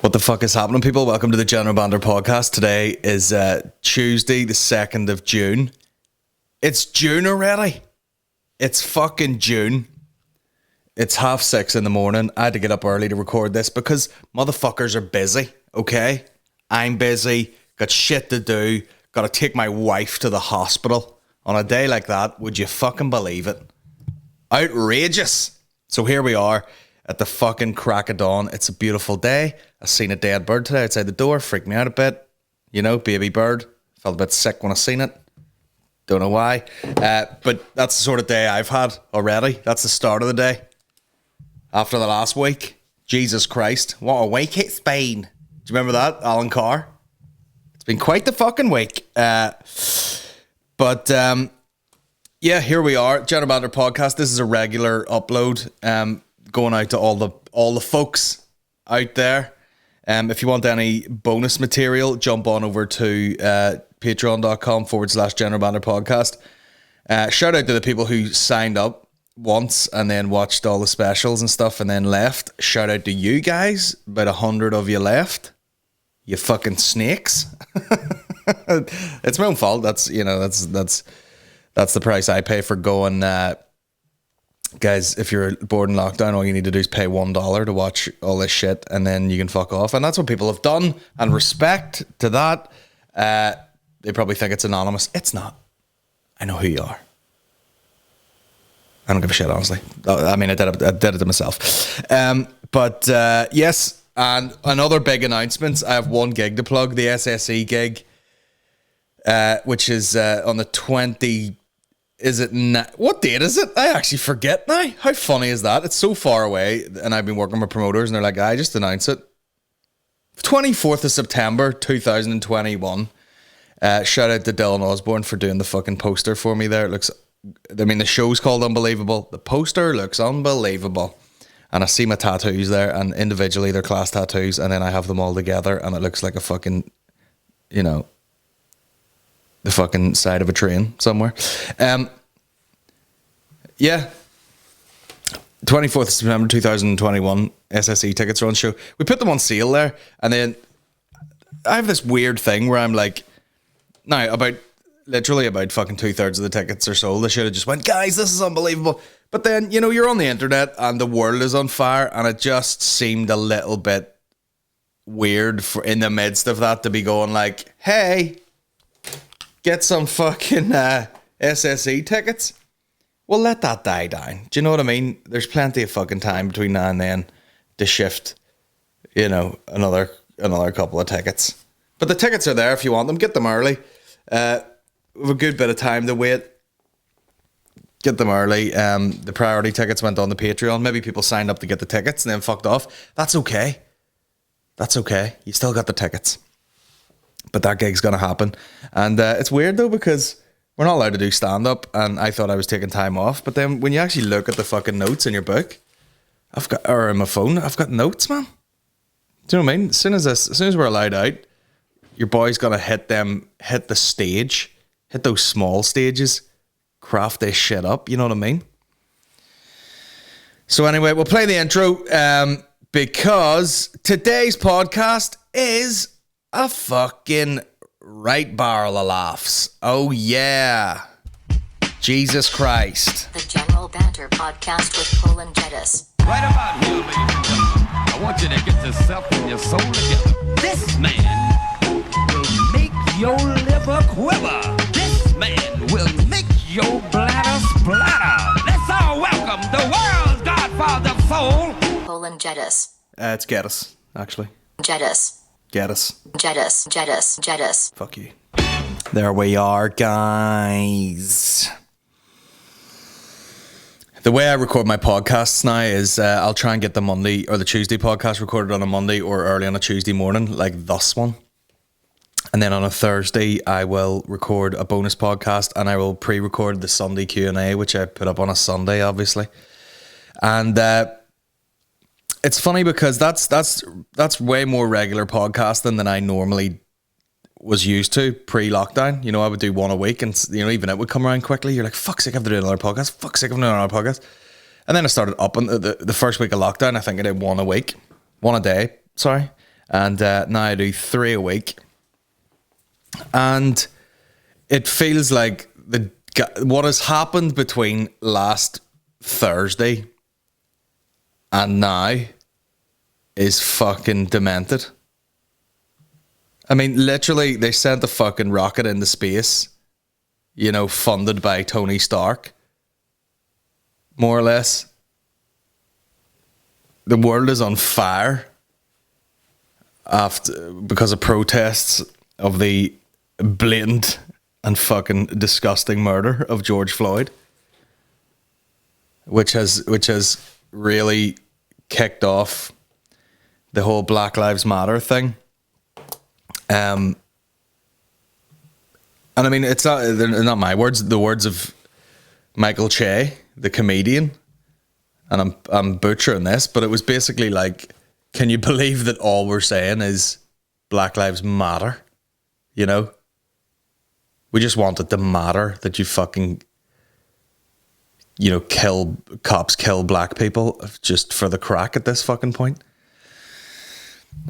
What the fuck is happening, people? Welcome to the General Banter Podcast. Today is Tuesday, the 2nd of June. It's June already. It's fucking June. It's 6:30 in the morning. I had to get up early to record this because motherfuckers are busy, okay? I'm busy, got shit to do, got to take my wife to the hospital. On a day like that, would you fucking believe it? Outrageous. So here we are at the fucking crack of dawn. It's a beautiful day. I seen a dead bird today outside the door. Freaked me out a bit. You know, baby bird. Felt a bit sick when I seen it. Don't know why. But that's the sort of day I've had already. That's the start of the day. After the last week. Jesus Christ. What a week it's been. Do you remember that? Alan Carr. It's been quite the fucking week. Yeah, here we are. General Banter Podcast. This is a regular upload. Going out to all the folks out there. If you want any bonus material, jump on over to patreon.com/General Banter Podcast. Shout out to the people who signed up once and then watched all the specials and stuff and then left. Shout out to you guys. About 100 of you left. You fucking snakes. It's my own fault. That's the price I pay for going. Guys, if you're bored in lockdown, all you need to do is pay $1 to watch all this shit and then you can fuck off. And that's what people have done. And respect to that. They probably think it's anonymous. It's not. I know who you are. I don't give a shit, honestly. I mean, I did it to myself. Yes, and another big announcement. I have one gig to plug, the SSE gig, which is on the 20... Is it what date is it? I actually forget now. How funny is that? It's so far away, and I've been working with promoters, and they're like, "I just announced it." 24th of September, 2021. Shout out to Dylan Osborne for doing the fucking poster for me there. It looks, I mean, the show's called Unbelievable. The poster looks unbelievable. And I see my tattoos there, and individually they're class tattoos, and then I have them all together, and it looks like a fucking, you know, the fucking side of a train somewhere. Yeah. 24th of September 2021, SSE tickets are on show. We put them on sale there, and then I have this weird thing where I'm like, now about fucking 2/3 of the tickets are sold. I should have just went, guys, this is unbelievable. But then, you know, you're on the internet and the world is on fire, and it just seemed a little bit weird for in the midst of that to be going like, hey, get some fucking SSE tickets. Well, let that die down. Do you know what I mean? There's plenty of fucking time between now and then to shift, you know, another couple of tickets. But the tickets are there if you want them. Get them early. We have a good bit of time to wait. Get them early. The priority tickets went on the Patreon. Maybe people signed up to get the tickets and then fucked off. That's okay. That's okay. You still got the tickets. But that gig's going to happen. And it's weird, though, because we're not allowed to do stand-up, and I thought I was taking time off. But then when you actually look at the fucking notes in your book, or in my phone, I've got notes, man. Do you know what I mean? As soon as we're allowed out, your boy's going to hit the stage, hit those small stages, craft this shit up. You know what I mean? So anyway, we'll play the intro because today's podcast is a fucking right barrel of laughs. Oh yeah. Jesus Christ. The General Banter Podcast with Colin Geddis. Right about here, ladies and gentlemen, I want you to get yourself and your soul together. This man will make your liver quiver. This man will make your bladder splatter. Let's all welcome the world's godfather of soul, Colin Geddis. It's Geddis, actually. Geddis. Geddis. Fuck you. There we are, guys. The way I record my podcasts now is I'll try and get the Monday or the Tuesday podcast recorded on a Monday or early on a Tuesday morning, like this one. And then on a Thursday, I will record a bonus podcast and I will pre-record the Sunday Q&A, which I put up on a Sunday, obviously. And it's funny because that's way more regular podcasting than I normally was used to pre-lockdown. You know, I would do one a week and, you know, even it would come around quickly. You're like, fuck's sake, I have to do another podcast. Fuck's sake, I'm doing another podcast. And then I started up on the first week of lockdown. I think I did one a day. And now I do 3 a week. And it feels like what has happened between last Thursday and now is fucking demented. I mean, literally, they sent a fucking rocket into space, you know, funded by Tony Stark, more or less. The world is on fire because of protests of the blatant and fucking disgusting murder of George Floyd, which has really kicked off the whole Black Lives Matter thing. And I mean, they're not my words, the words of Michael Che, the comedian. And I'm butchering this, but it was basically like, can you believe that all we're saying is Black Lives Matter? You know? We just want it to matter that you fucking, you know, cops kill black people just for the crack at this fucking point.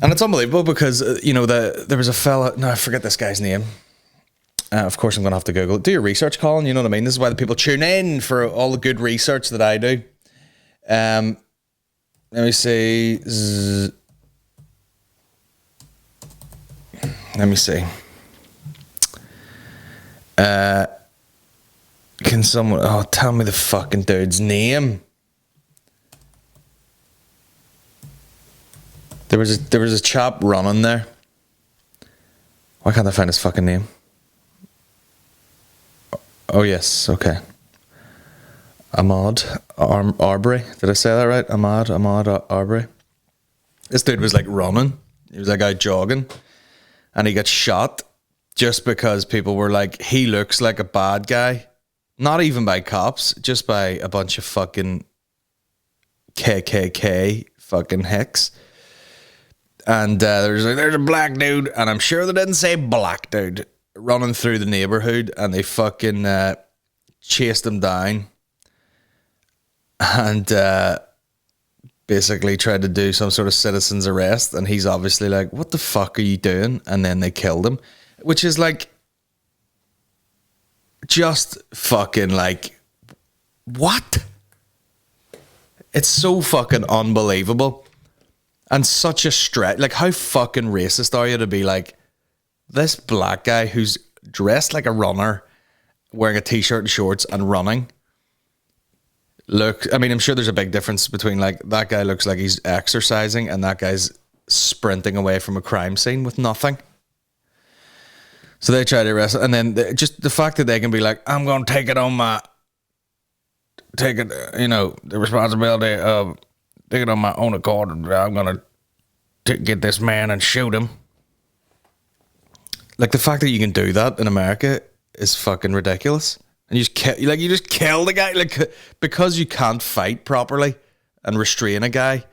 And it's unbelievable because, you know, there was a fella, no, I forget this guy's name. Of course, I'm going to have to Google it. Do your research, Colin, you know what I mean? This is why the people tune in, for all the good research that I do. Let me see. Let me see. Can someone tell me the fucking dude's name? There was a chap running there. Why can't I find his fucking name? Oh yes, okay. Ahmaud Arbery. Did I say that right? Ahmaud Arbery. This dude was like running. He was like out jogging, and he got shot just because people were like, he looks like a bad guy. Not even by cops, just by a bunch of fucking KKK fucking hicks. And there's a black dude, and I'm sure they didn't say black dude, running through the neighborhood, and they fucking chased him down and basically tried to do some sort of citizen's arrest. And he's obviously like, what the fuck are you doing? And then they killed him, which is like, just fucking like, what? It's so fucking unbelievable. And such a stretch. Like, how fucking racist are you to be like, this black guy who's dressed like a runner, wearing a t-shirt and shorts and running. Look, I mean, I'm sure there's a big difference between, like, that guy looks like he's exercising and that guy's sprinting away from a crime scene with nothing. So they try to arrest him, and then just the fact that they can be like, I'm going to take it, you know, the responsibility of take it on my own accord, and I'm going to get this man and shoot him. Like, the fact that you can do that in America is fucking ridiculous. And you just kill the guy, like, because you can't fight properly and restrain a guy.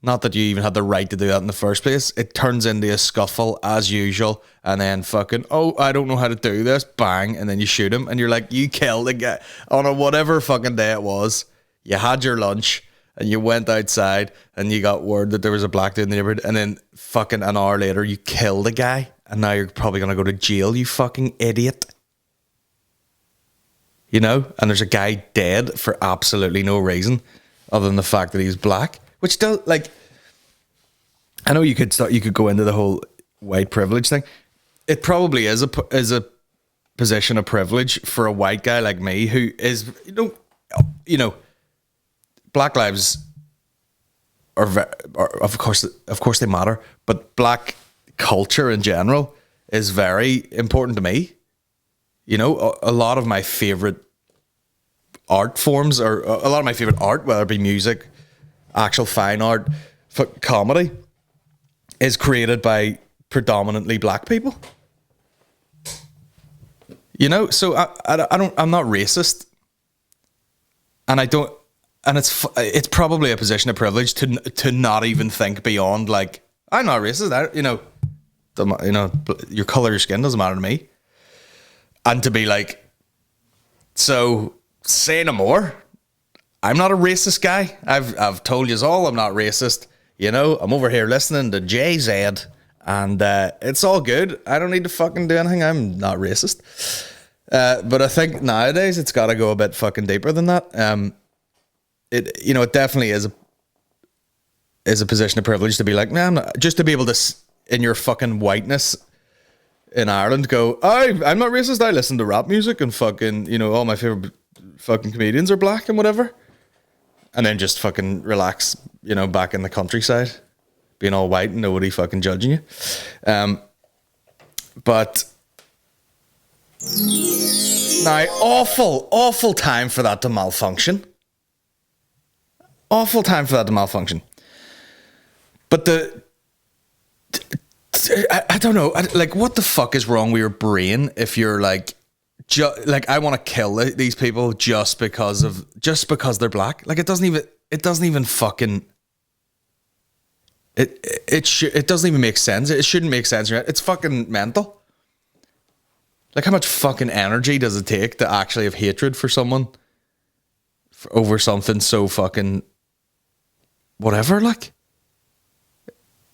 Not that you even had the right to do that in the first place. It turns into a scuffle as usual, and then fucking, oh, I don't know how to do this, bang, and then you shoot him, and you're like, you killed the guy on a whatever fucking day it was. You had your lunch, and you went outside, and you got word that there was a black dude in the neighborhood, and then fucking an hour later, you killed a guy, and now you're probably going to go to jail, you fucking idiot. You know? And there's a guy dead for absolutely no reason other than the fact that he's black. Which does, like, I know you could go into the whole white privilege thing. It probably is a position of privilege for a white guy like me who is, you know, black lives are of course they matter, but black culture in general is very important to me. You know, a lot of my favorite art forms, or a lot of my favorite art, whether it be music, actual fine art, comedy, is created by predominantly black people. You know, so I'm not racist, and I don't, and it's probably a position of privilege to not even think beyond, like, I'm not racist. Your color of your skin doesn't matter to me. And to be like, so say no more. I'm not a racist guy. I've told you all I'm not racist. You know, I'm over here listening to Jay-Z, and it's all good. I don't need to fucking do anything. I'm not racist. But I think nowadays it's got to go a bit fucking deeper than that. It definitely is a position of privilege to be like, nah, I'm not, just to be able to, in your fucking whiteness in Ireland, go, I'm not racist. I listen to rap music and fucking, all my favorite fucking comedians are black and whatever. And then just fucking relax, back in the countryside, being all white and nobody fucking judging you. But now, awful time for that to malfunction. Awful time for that to malfunction. But I don't know. What the fuck is wrong with your brain if you're like, I want to kill these people just because they're black? Like, it doesn't even fucking. It doesn't even make sense. It shouldn't make sense. It's fucking mental. Like, how much fucking energy does it take to actually have hatred for someone over something so fucking whatever? Like,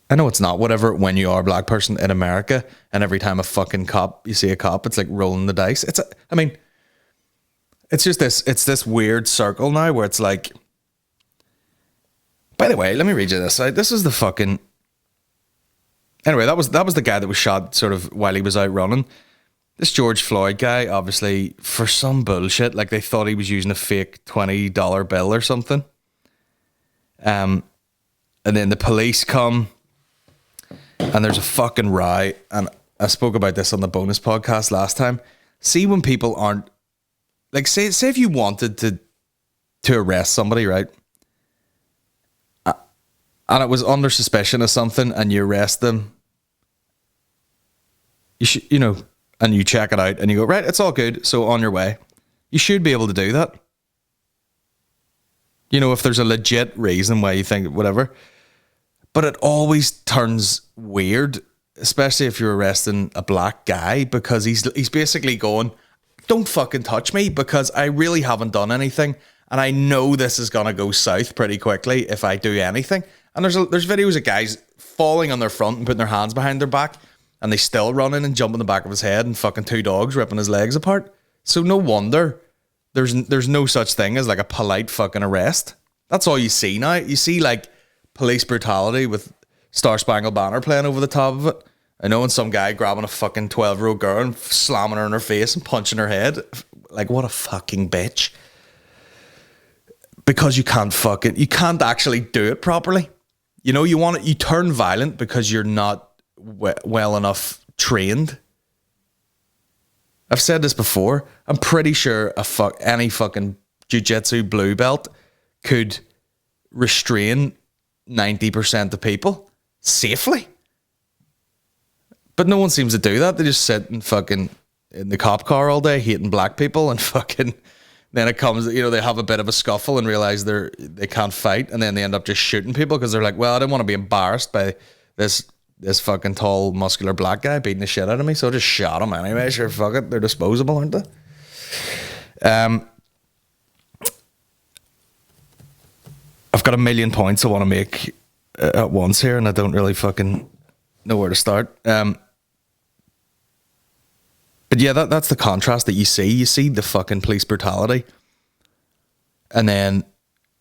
I know it's not whatever when you are a black person in America, and every time you see a cop, it's like rolling the dice. It's this weird circle now where it's like, by the way, let me read you this. Right? This is the fucking, anyway, that was the guy that was shot sort of while he was out running. This George Floyd guy, obviously, for some bullshit, like they thought he was using a fake $20 bill or something. And then the police come, and there's a fucking row. And I spoke about this on the bonus podcast last time. See, when people aren't, like, say if you wanted to arrest somebody, right? And it was under suspicion of something, and you arrest them. You should, and you check it out, and you go, right, it's all good, so on your way. You should be able to do that. If there's a legit reason why you think whatever. But it always turns weird, especially if you're arresting a black guy, because he's basically going, don't fucking touch me, because I really haven't done anything, and I know this is gonna go south pretty quickly if I do anything. And there's videos of guys falling on their front and putting their hands behind their back, and they still run in and jump in the back of his head, and fucking two dogs ripping his legs apart. So no wonder there's no such thing as like a polite fucking arrest. That's all you see now. You see like police brutality with Star Spangled Banner playing over the top of it. I know, and some guy grabbing a fucking 12-year-old girl and slamming her in her face and punching her head. Like, what a fucking bitch. Because you can't actually do it properly. You turn violent because you're not well enough trained. I've said this before. I'm pretty sure any fucking jiu-jitsu blue belt could restrain 90% of people safely. But no one seems to do that. They just sit and fucking in the cop car all day hating black people, and fucking then it comes, they have a bit of a scuffle and realize they can't fight, and then they end up just shooting people because they're like, well, I didn't want to be embarrassed by this fucking tall, muscular black guy beating the shit out of me, so I just shot him anyway. Sure, fuck it. They're disposable, aren't they? I've got a million points I want to make at once here, and I don't really fucking know where to start. But yeah, that's the contrast that you see. You see the fucking police brutality, and then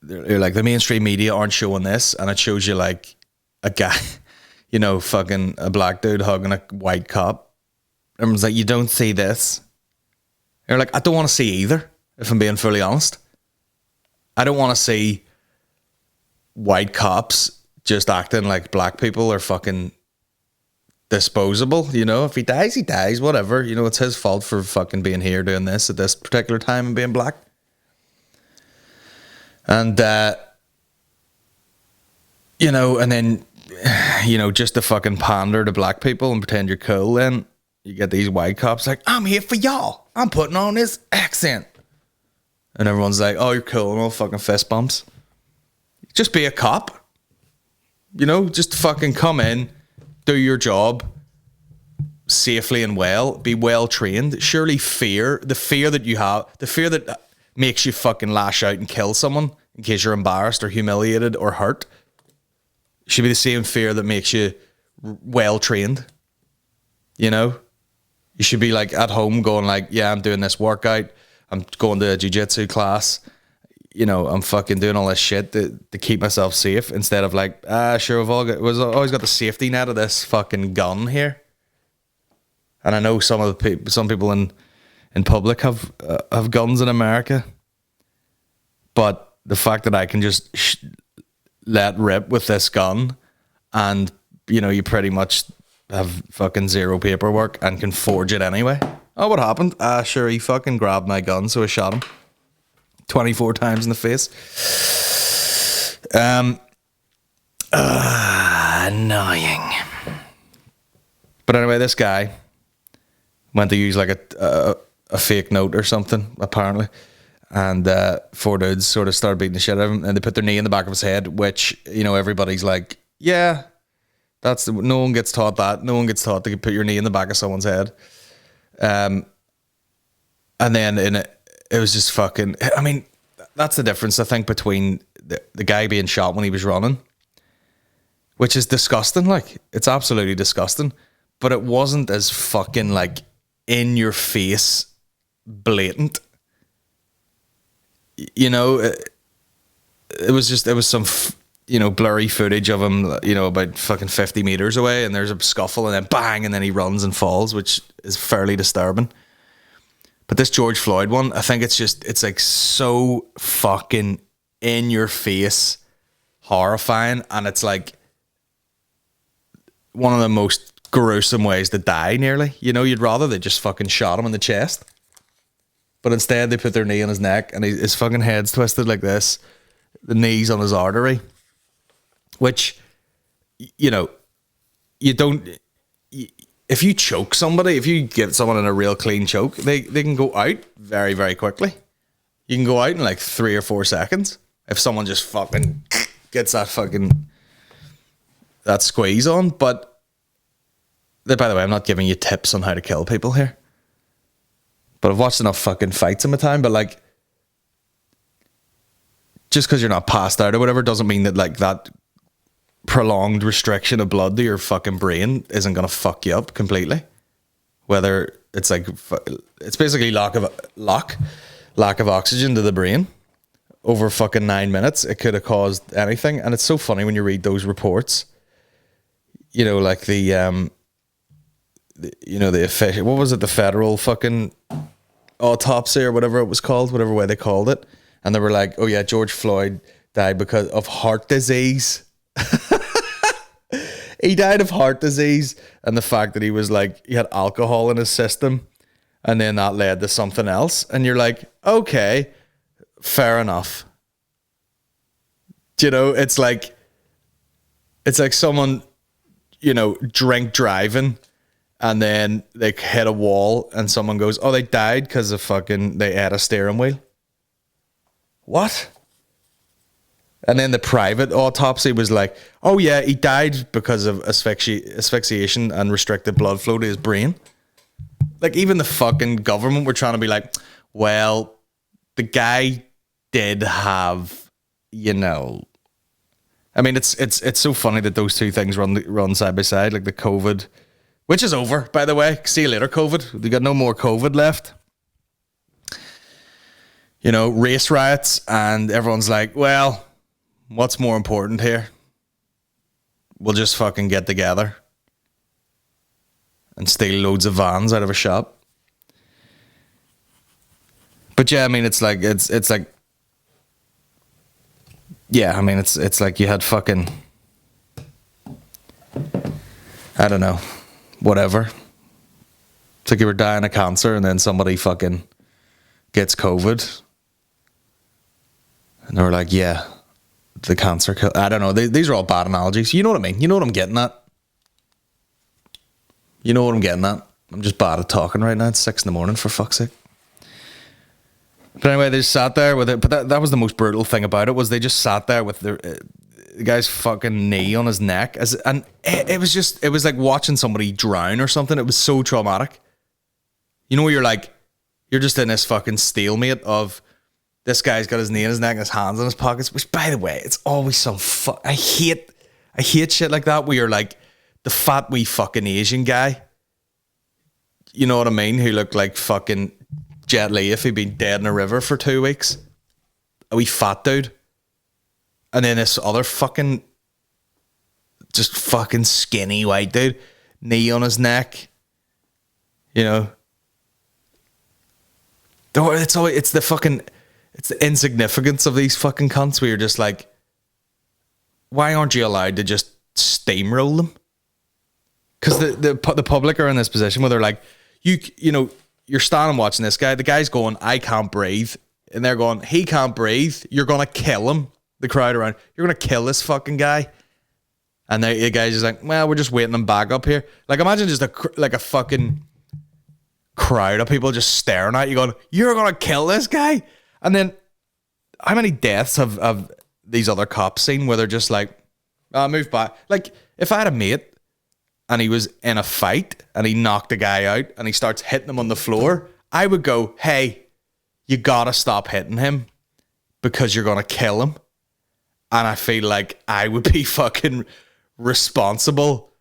you're like, the mainstream media aren't showing this, and it shows you like a guy, fucking a black dude hugging a white cop. Everyone's like, you don't see this. And you're like, I don't want to see either, if I'm being fully honest. I don't want to see white cops just acting like black people are fucking disposable. If he dies, he dies, whatever. It's his fault for fucking being here doing this at this particular time and being black. And and then just to fucking pander to black people and pretend you're cool, then you get these white cops like, I'm here for y'all, I'm putting on this accent, and everyone's like, oh, you're cool, and all fucking fist bumps. Just be a cop, just fucking come in, do your job safely and well, be well trained. Surely the fear that you have, the fear that makes you fucking lash out and kill someone in case you're embarrassed or humiliated or hurt, should be the same fear that makes you well trained. You know, you should be like at home going like, yeah, I'm doing this workout. I'm going to a jiu-jitsu class. You know, I'm fucking doing all this shit to keep myself safe, instead of like, sure, we've always got the safety net of this fucking gun here. And I know some people in public have guns in America, but the fact that I can just let rip with this gun, and you know, you pretty much have fucking zero paperwork and can forge it anyway. Oh, what happened? Sure, he fucking grabbed my gun, so I shot him 24 times in the face. Annoying. But anyway, this guy went to use like a fake note or something, apparently. And 4 dudes sort of started beating the shit out of him, and they put their knee in the back of his head, which, you know, everybody's like, yeah, no one gets taught that. No one gets taught to put your knee in the back of someone's head. And then it was just fucking, I mean, that's the difference, I think, between the guy being shot when he was running, which is disgusting. Like, it's absolutely disgusting, but it wasn't as fucking like in your face blatant. You know, it was some, you know, blurry footage of him, you know, about fucking 50 meters away, and there's a scuffle, and then bang, and then he runs and falls, which is fairly disturbing. But this George Floyd one, I think it's like so fucking in your face, horrifying, and it's like one of the most gruesome ways to die, nearly. You know, you'd rather they just fucking shot him in the chest. But instead, they put their knee on his neck, and his fucking head's twisted like this. The knee's on his artery. Which, you know, you don't... If you choke somebody, if you get someone in a real clean choke, they can go out very, very quickly. You can go out in like 3 or 4 seconds. If someone just fucking gets that squeeze on. But, by the way, I'm not giving you tips on how to kill people here. But I've watched enough fucking fights in my time, but like, just because you're not passed out or whatever doesn't mean that like that prolonged restriction of blood to your fucking brain isn't going to fuck you up completely. Whether it's like, it's basically lack of oxygen to the brain over fucking 9 minutes. It could have caused anything. And it's so funny when you read those reports, you know, like the official, what was it? The federal fucking autopsy or whatever it was called, whatever way they called it. And they were like, oh yeah, George Floyd died because of heart disease. He died of heart disease, and the fact that he had alcohol in his system, and then that led to something else. And you're like, okay, fair enough. You know, it's like someone, you know, drink driving, and then they hit a wall, and someone goes, oh, they died because of they ate a steering wheel. What? And then the private autopsy was like, oh yeah, he died because of asphyxiation and restricted blood flow to his brain. Like, even the fucking government were trying to be like, well, the guy did have, you know... I mean, it's so funny that those two things run side by side, like the COVID... Which is over, by the way. See you later, COVID. We got no more COVID left. You know, race riots, and everyone's like, well, what's more important here? We'll just fucking get together and steal loads of vans out of a shop. But yeah, I mean, it's like, yeah, I mean, it's like you had fucking, I don't know, whatever. It's like you were dying of cancer, and then somebody fucking gets COVID, and they were like, yeah, the cancer I don't know. These are all bad analogies. You know what I mean? You know what I'm getting at? You know what I'm getting at? I'm just bad at talking right now. It's 6 a.m, for fuck's sake. But anyway, they just sat there with it. But that was the most brutal thing about it, was they just sat there with the guy's fucking knee on his neck. And it was like watching somebody drown or something. It was so traumatic. You know, where you're just in this fucking stalemate of, this guy's got his knee in his neck and his hands in his pockets, which, by the way, it's always some I I hate shit like that where you're like the fat wee fucking Asian guy. You know what I mean? Who looked like fucking Jet Li if he'd been dead in a river for 2 weeks. A wee fat dude. And then this other fucking, just fucking skinny white dude. Knee on his neck. You know. It's the insignificance of these fucking cunts where you're just like, why aren't you allowed to just steamroll them? Because the public are in this position where they're like, you know, you're standing watching this guy. The guy's going, I can't breathe. And they're going, he can't breathe. You're going to kill him. The crowd around, you're going to kill this fucking guy. And the guy's just like, well, we're just waiting him back up here. Like, imagine just a fucking crowd of people just staring at you going, you're going to kill this guy. And then how many deaths have these other cops seen where they're just like, move back. Like, if I had a mate and he was in a fight and he knocked a guy out and he starts hitting him on the floor, I would go, hey, you gotta stop hitting him because you're gonna kill him. And I feel like I would be fucking responsible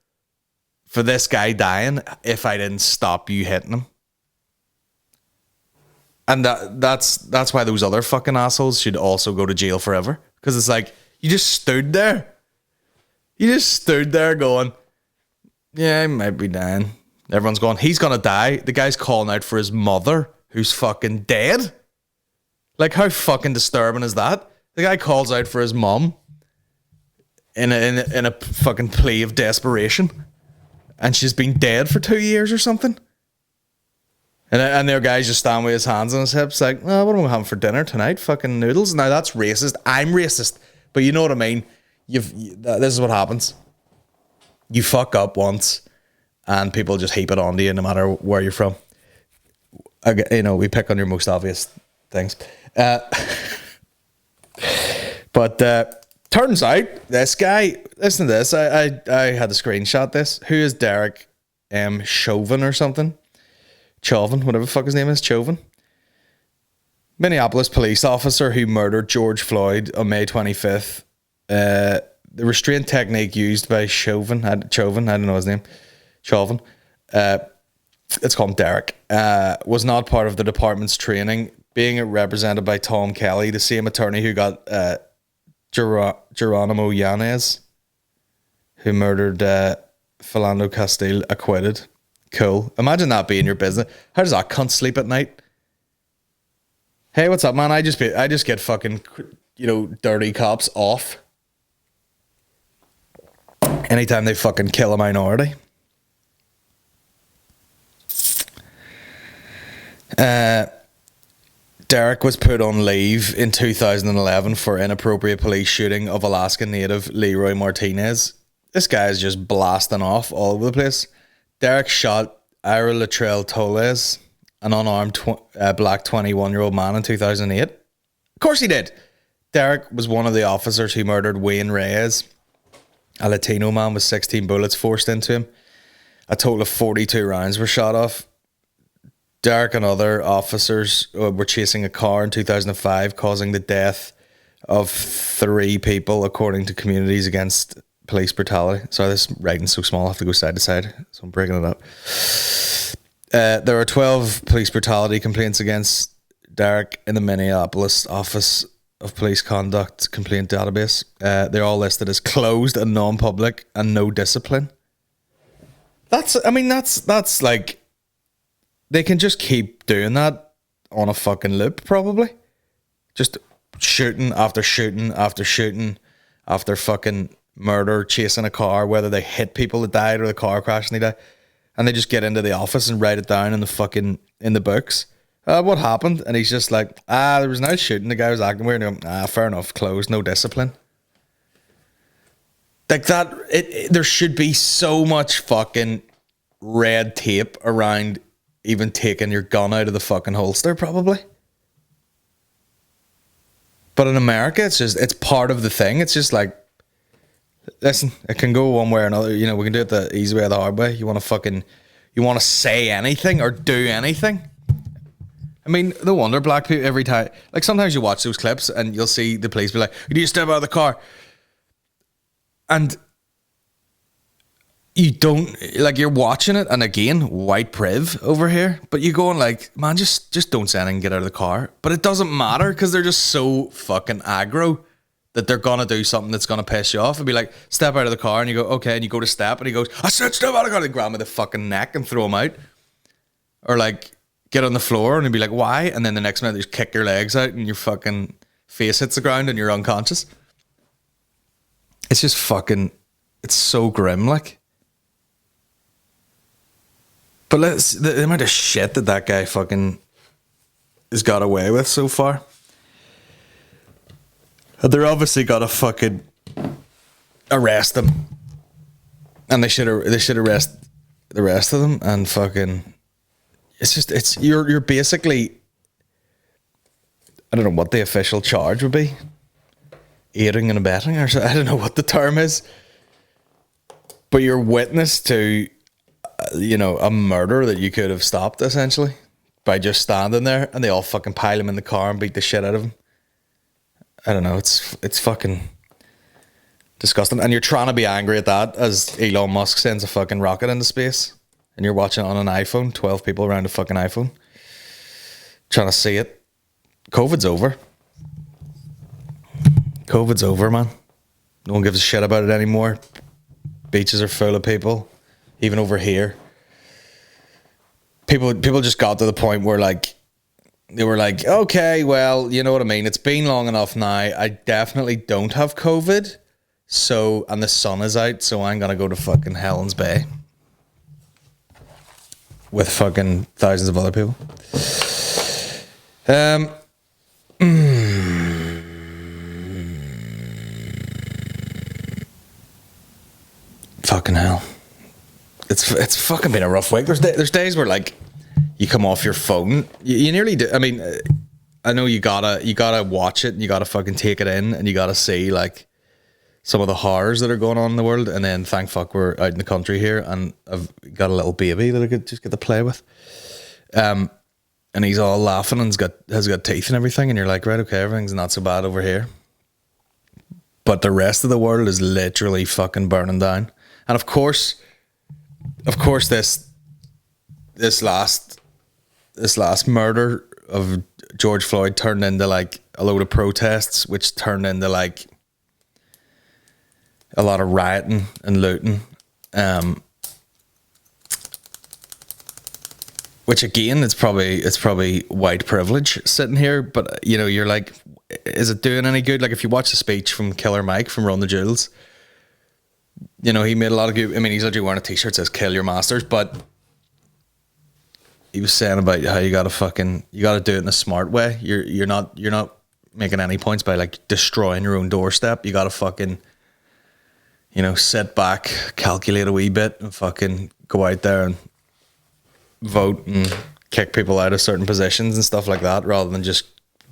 for this guy dying if I didn't stop you hitting him. And that's why those other fucking assholes should also go to jail forever. Because it's like, you just stood there. You just stood there going, yeah, he might be dying. Everyone's going, he's gonna die. The guy's calling out for his mother, who's fucking dead. Like, how fucking disturbing is that? The guy calls out for his mom in a fucking plea of desperation. And she's been dead for 2 years or something. And their guy's just standing with his hands on his hips like, oh, what are we having for dinner tonight? Fucking noodles? Now that's racist. I'm racist. But you know what I mean? This is what happens. You fuck up once and people just heap it onto you no matter where you're from. You know, we pick on your most obvious things. But turns out this guy, listen to this. I had to screenshot this. Who is Derek Chauvin or something? Chauvin, whatever the fuck his name is, Chauvin. Minneapolis police officer who murdered George Floyd on May 25th. The restraint technique used by Chauvin, I don't know his name, Chauvin, let's call him Derek, was not part of the department's training, being represented by Tom Kelly, the same attorney who got Geronimo Yanez, who murdered Philando Castile, acquitted. Cool. Imagine that being your business. How does that cunt sleep at night? Hey, what's up, man? I just get fucking, dirty cops off anytime they fucking kill a minority. Derek was put on leave in 2011 for inappropriate police shooting of Alaskan native Leroy Martinez. This guy is just blasting off all over the place. Derek shot Ira Latrell Toles, an unarmed black 21-year-old man in 2008. Of course he did. Derek was one of the officers who murdered Wayne Reyes, a Latino man with 16 bullets forced into him. A total of 42 rounds were shot off. Derek and other officers were chasing a car in 2005, causing the death of 3 people, according to Communities Against Police Brutality. Sorry, this writing's so small, I have to go side to side, so I'm breaking it up. There are 12 police brutality complaints against Derek in the Minneapolis Office of Police Conduct Complaint Database. They're all listed as closed and non-public and no discipline. That's like, they can just keep doing that on a fucking loop, probably. Just shooting after shooting after shooting after fucking murder, chasing a car, whether they hit people that died or the car crashed and they died, and they just get into the office and write it down in the books. What happened? And he's just like, there was no shooting, the guy was acting weird, and I'm, fair enough, closed, no discipline. Like that, there should be so much fucking red tape around even taking your gun out of the fucking holster, probably. But in America, it's part of the thing. It's just like, listen, it can go one way or another. We can do it the easy way or the hard way. You want to say anything or do anything? I mean, no wonder black people every time, like sometimes you watch those clips and you'll see the police be like, you need to step out of the car. And you don't, like, you're watching it, and again, white priv over here, but you're going like, man, just don't say anything, get out of the car. But it doesn't matter, because they're just so fucking aggro that they're gonna do something that's gonna piss you off. It'd be like, step out of the car, and you go, okay, and you go to step, and he goes, I said step out of the car, and grab him by the fucking neck and throw him out. Or like, get on the floor, and he'd be like, why? And then the next minute, they just kick your legs out, and your fucking face hits the ground, and you're unconscious. It's just fucking, it's so grim, like. But the amount of shit that guy fucking has got away with so far. And they're obviously gotta fucking arrest him. And they should arrest the rest of them, and fucking, you're basically, I don't know what the official charge would be. Aiding and abetting, or I don't know what the term is. But you're witness to, a murder that you could have stopped, essentially, by just standing there, and they all fucking pile him in the car and beat the shit out of him. I don't know, it's fucking disgusting. And you're trying to be angry at that as Elon Musk sends a fucking rocket into space, and you're watching it on an iPhone, 12 people around a fucking iPhone, trying to see it. COVID's over. COVID's over, man. No one gives a shit about it anymore. Beaches are full of people. Even over here, people just got to the point where, like, they were like, okay, well, you know what I mean? It's been long enough now. I definitely don't have COVID. So, and the sun is out, so I'm going to go to fucking Helen's Bay with fucking thousands of other people. Fucking hell. It's fucking been a rough week. There's days where, like, you come off your phone. You nearly do. I mean, I know you gotta watch it, and you gotta fucking take it in, and you gotta see, like, some of the horrors that are going on in the world. And then, thank fuck, we're out in the country here, and I've got a little baby that I could just get to play with. And he's all laughing and has got teeth and everything, and you're like, right, okay, everything's not so bad over here. But the rest of the world is literally fucking burning down. And of course, this last murder of George Floyd turned into, like, a load of protests, which turned into, like, a lot of rioting and looting. Which, again, it's probably white privilege sitting here, but, you're like, is it doing any good? Like, if you watch the speech from Killer Mike from Run the Jewels, he made a lot of good. I mean, he's literally wearing a t-shirt that says "Kill Your Masters," but he was saying about how you gotta do it in a smart way. You're not making any points by, like, destroying your own doorstep. You gotta fucking, sit back, calculate a wee bit, and fucking go out there and vote and kick people out of certain positions and stuff like that, rather than just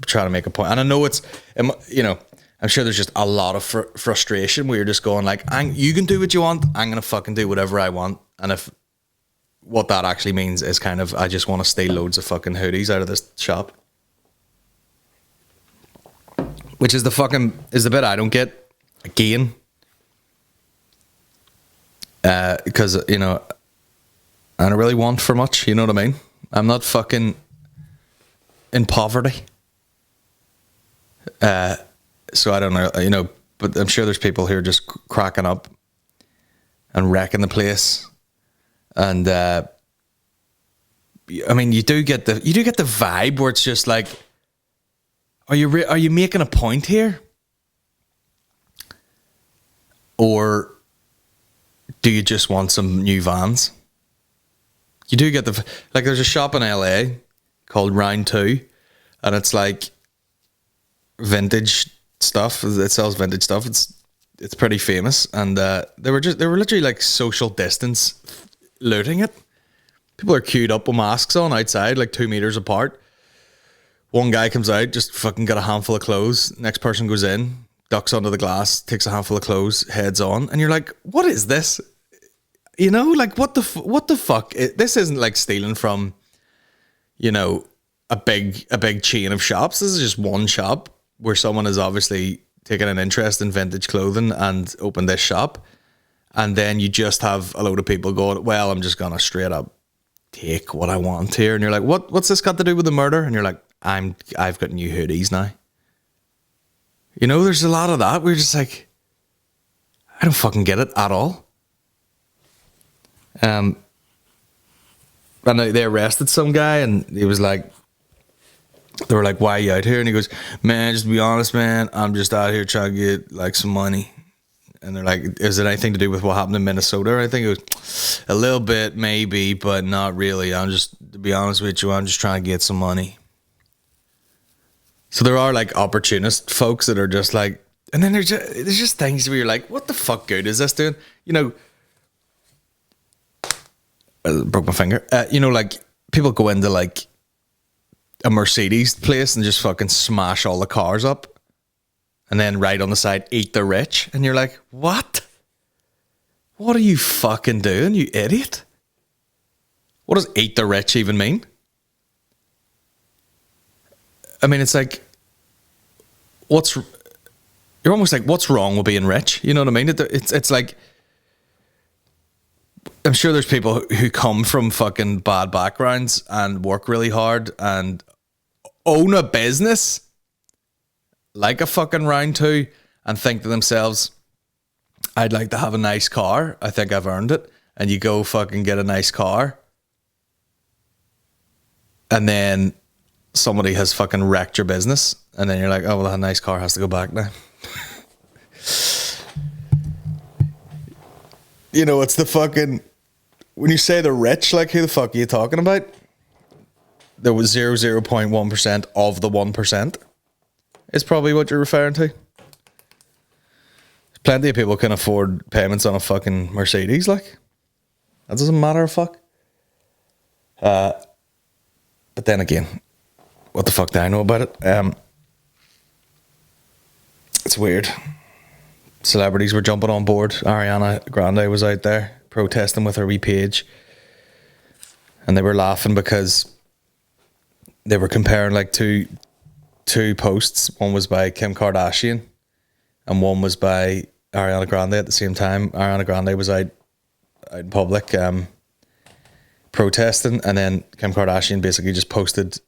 trying to make a point. And I know I'm sure there's just a lot of frustration where you're just going, like, you can do what you want, I'm going to fucking do whatever I want. And if what that actually means is kind of, I just want to steal loads of fucking hoodies out of this shop. Which is the bit I don't get, again. Because, I don't really want for much, you know what I mean? I'm not fucking in poverty. So I don't know, but I'm sure there's people who are just cracking up and wrecking the place. And I mean, you do get the vibe where it's just like, are you making a point here, or do you just want some new vans? You do get there's a shop in LA called Round 2, and it's like vintage stuff. It sells vintage stuff. It's pretty famous, and they were literally, like, social distance looting it. People are queued up with masks on outside, like 2 meters apart. One guy comes out, just fucking got a handful of clothes. Next person goes in, ducks under the glass, takes a handful of clothes, heads on, and you're like, what is this? Like, what the fuck? This isn't like stealing from, a big chain of shops. This is just one shop where someone has obviously taken an interest in vintage clothing and opened this shop. and then you just have a load of people going, well, I'm just gonna straight up take what I want here, and you're like, what's this got to do with the murder? And you're like, I've got new hoodies now. You know, there's a lot of that. We're just like, I don't fucking get it at all. And they arrested some guy, and he was like, they were like, why are you out here? And he goes, man, just to be honest, man, I'm just out here trying to get like some money. And they're like, is it anything to do with what happened in Minnesota or anything? It was a little bit, maybe, but not really. I'm just, to be honest with you, I'm just trying to get some money. So there are like opportunist folks that are just like, and then there's just things where you're like, what the fuck good is this doing? You know, I broke my finger. You know, like people go into like a Mercedes place and just fucking smash all the cars up. And then right on the side, eat the rich. And you're like, what? What are you fucking doing, you idiot? What does eat the rich even mean? I mean, it's like, you're almost like, what's wrong with being rich? You know what I mean? It's like, I'm sure there's people who come from fucking bad backgrounds and work really hard and own a business like a fucking round two and think to themselves, I'd like to have a nice car. I think I've earned it. And you go fucking get a nice car. And then somebody has fucking wrecked your business. And then you're like, oh, well, that nice car has to go back now. You know, it's the fucking, when you say the rich, like, who the fuck are you talking about? There was 0.1% of the 1%. Is probably what you're referring to. Plenty of people can afford payments on a fucking Mercedes, like. That doesn't matter a fuck. But then again, what the fuck do I know about it? It's weird. Celebrities were jumping on board. Ariana Grande was out there protesting with her wee page. And they were laughing because they were comparing like two posts. One was by Kim Kardashian and one was by Ariana Grande at the same time. Ariana Grande was out in public protesting, and then Kim Kardashian basically just posted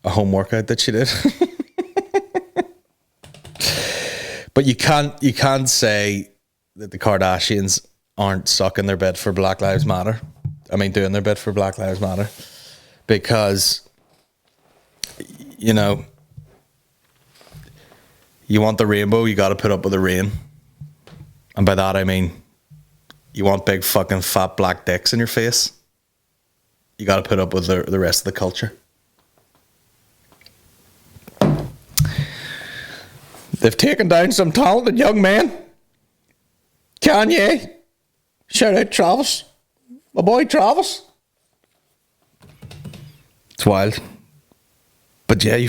a home workout that she did. But you can't say that the Kardashians aren't sucking their bit for Black Lives Matter. I mean, doing their bit for Black Lives Matter, because, you know, you want the rainbow, you got to put up with the rain. And by that, I mean, you want big fucking fat black dicks in your face, you got to put up with the rest of the culture. They've taken down some talented young men. Kanye. Shout out Travis. My boy Travis. It's wild. But yeah, you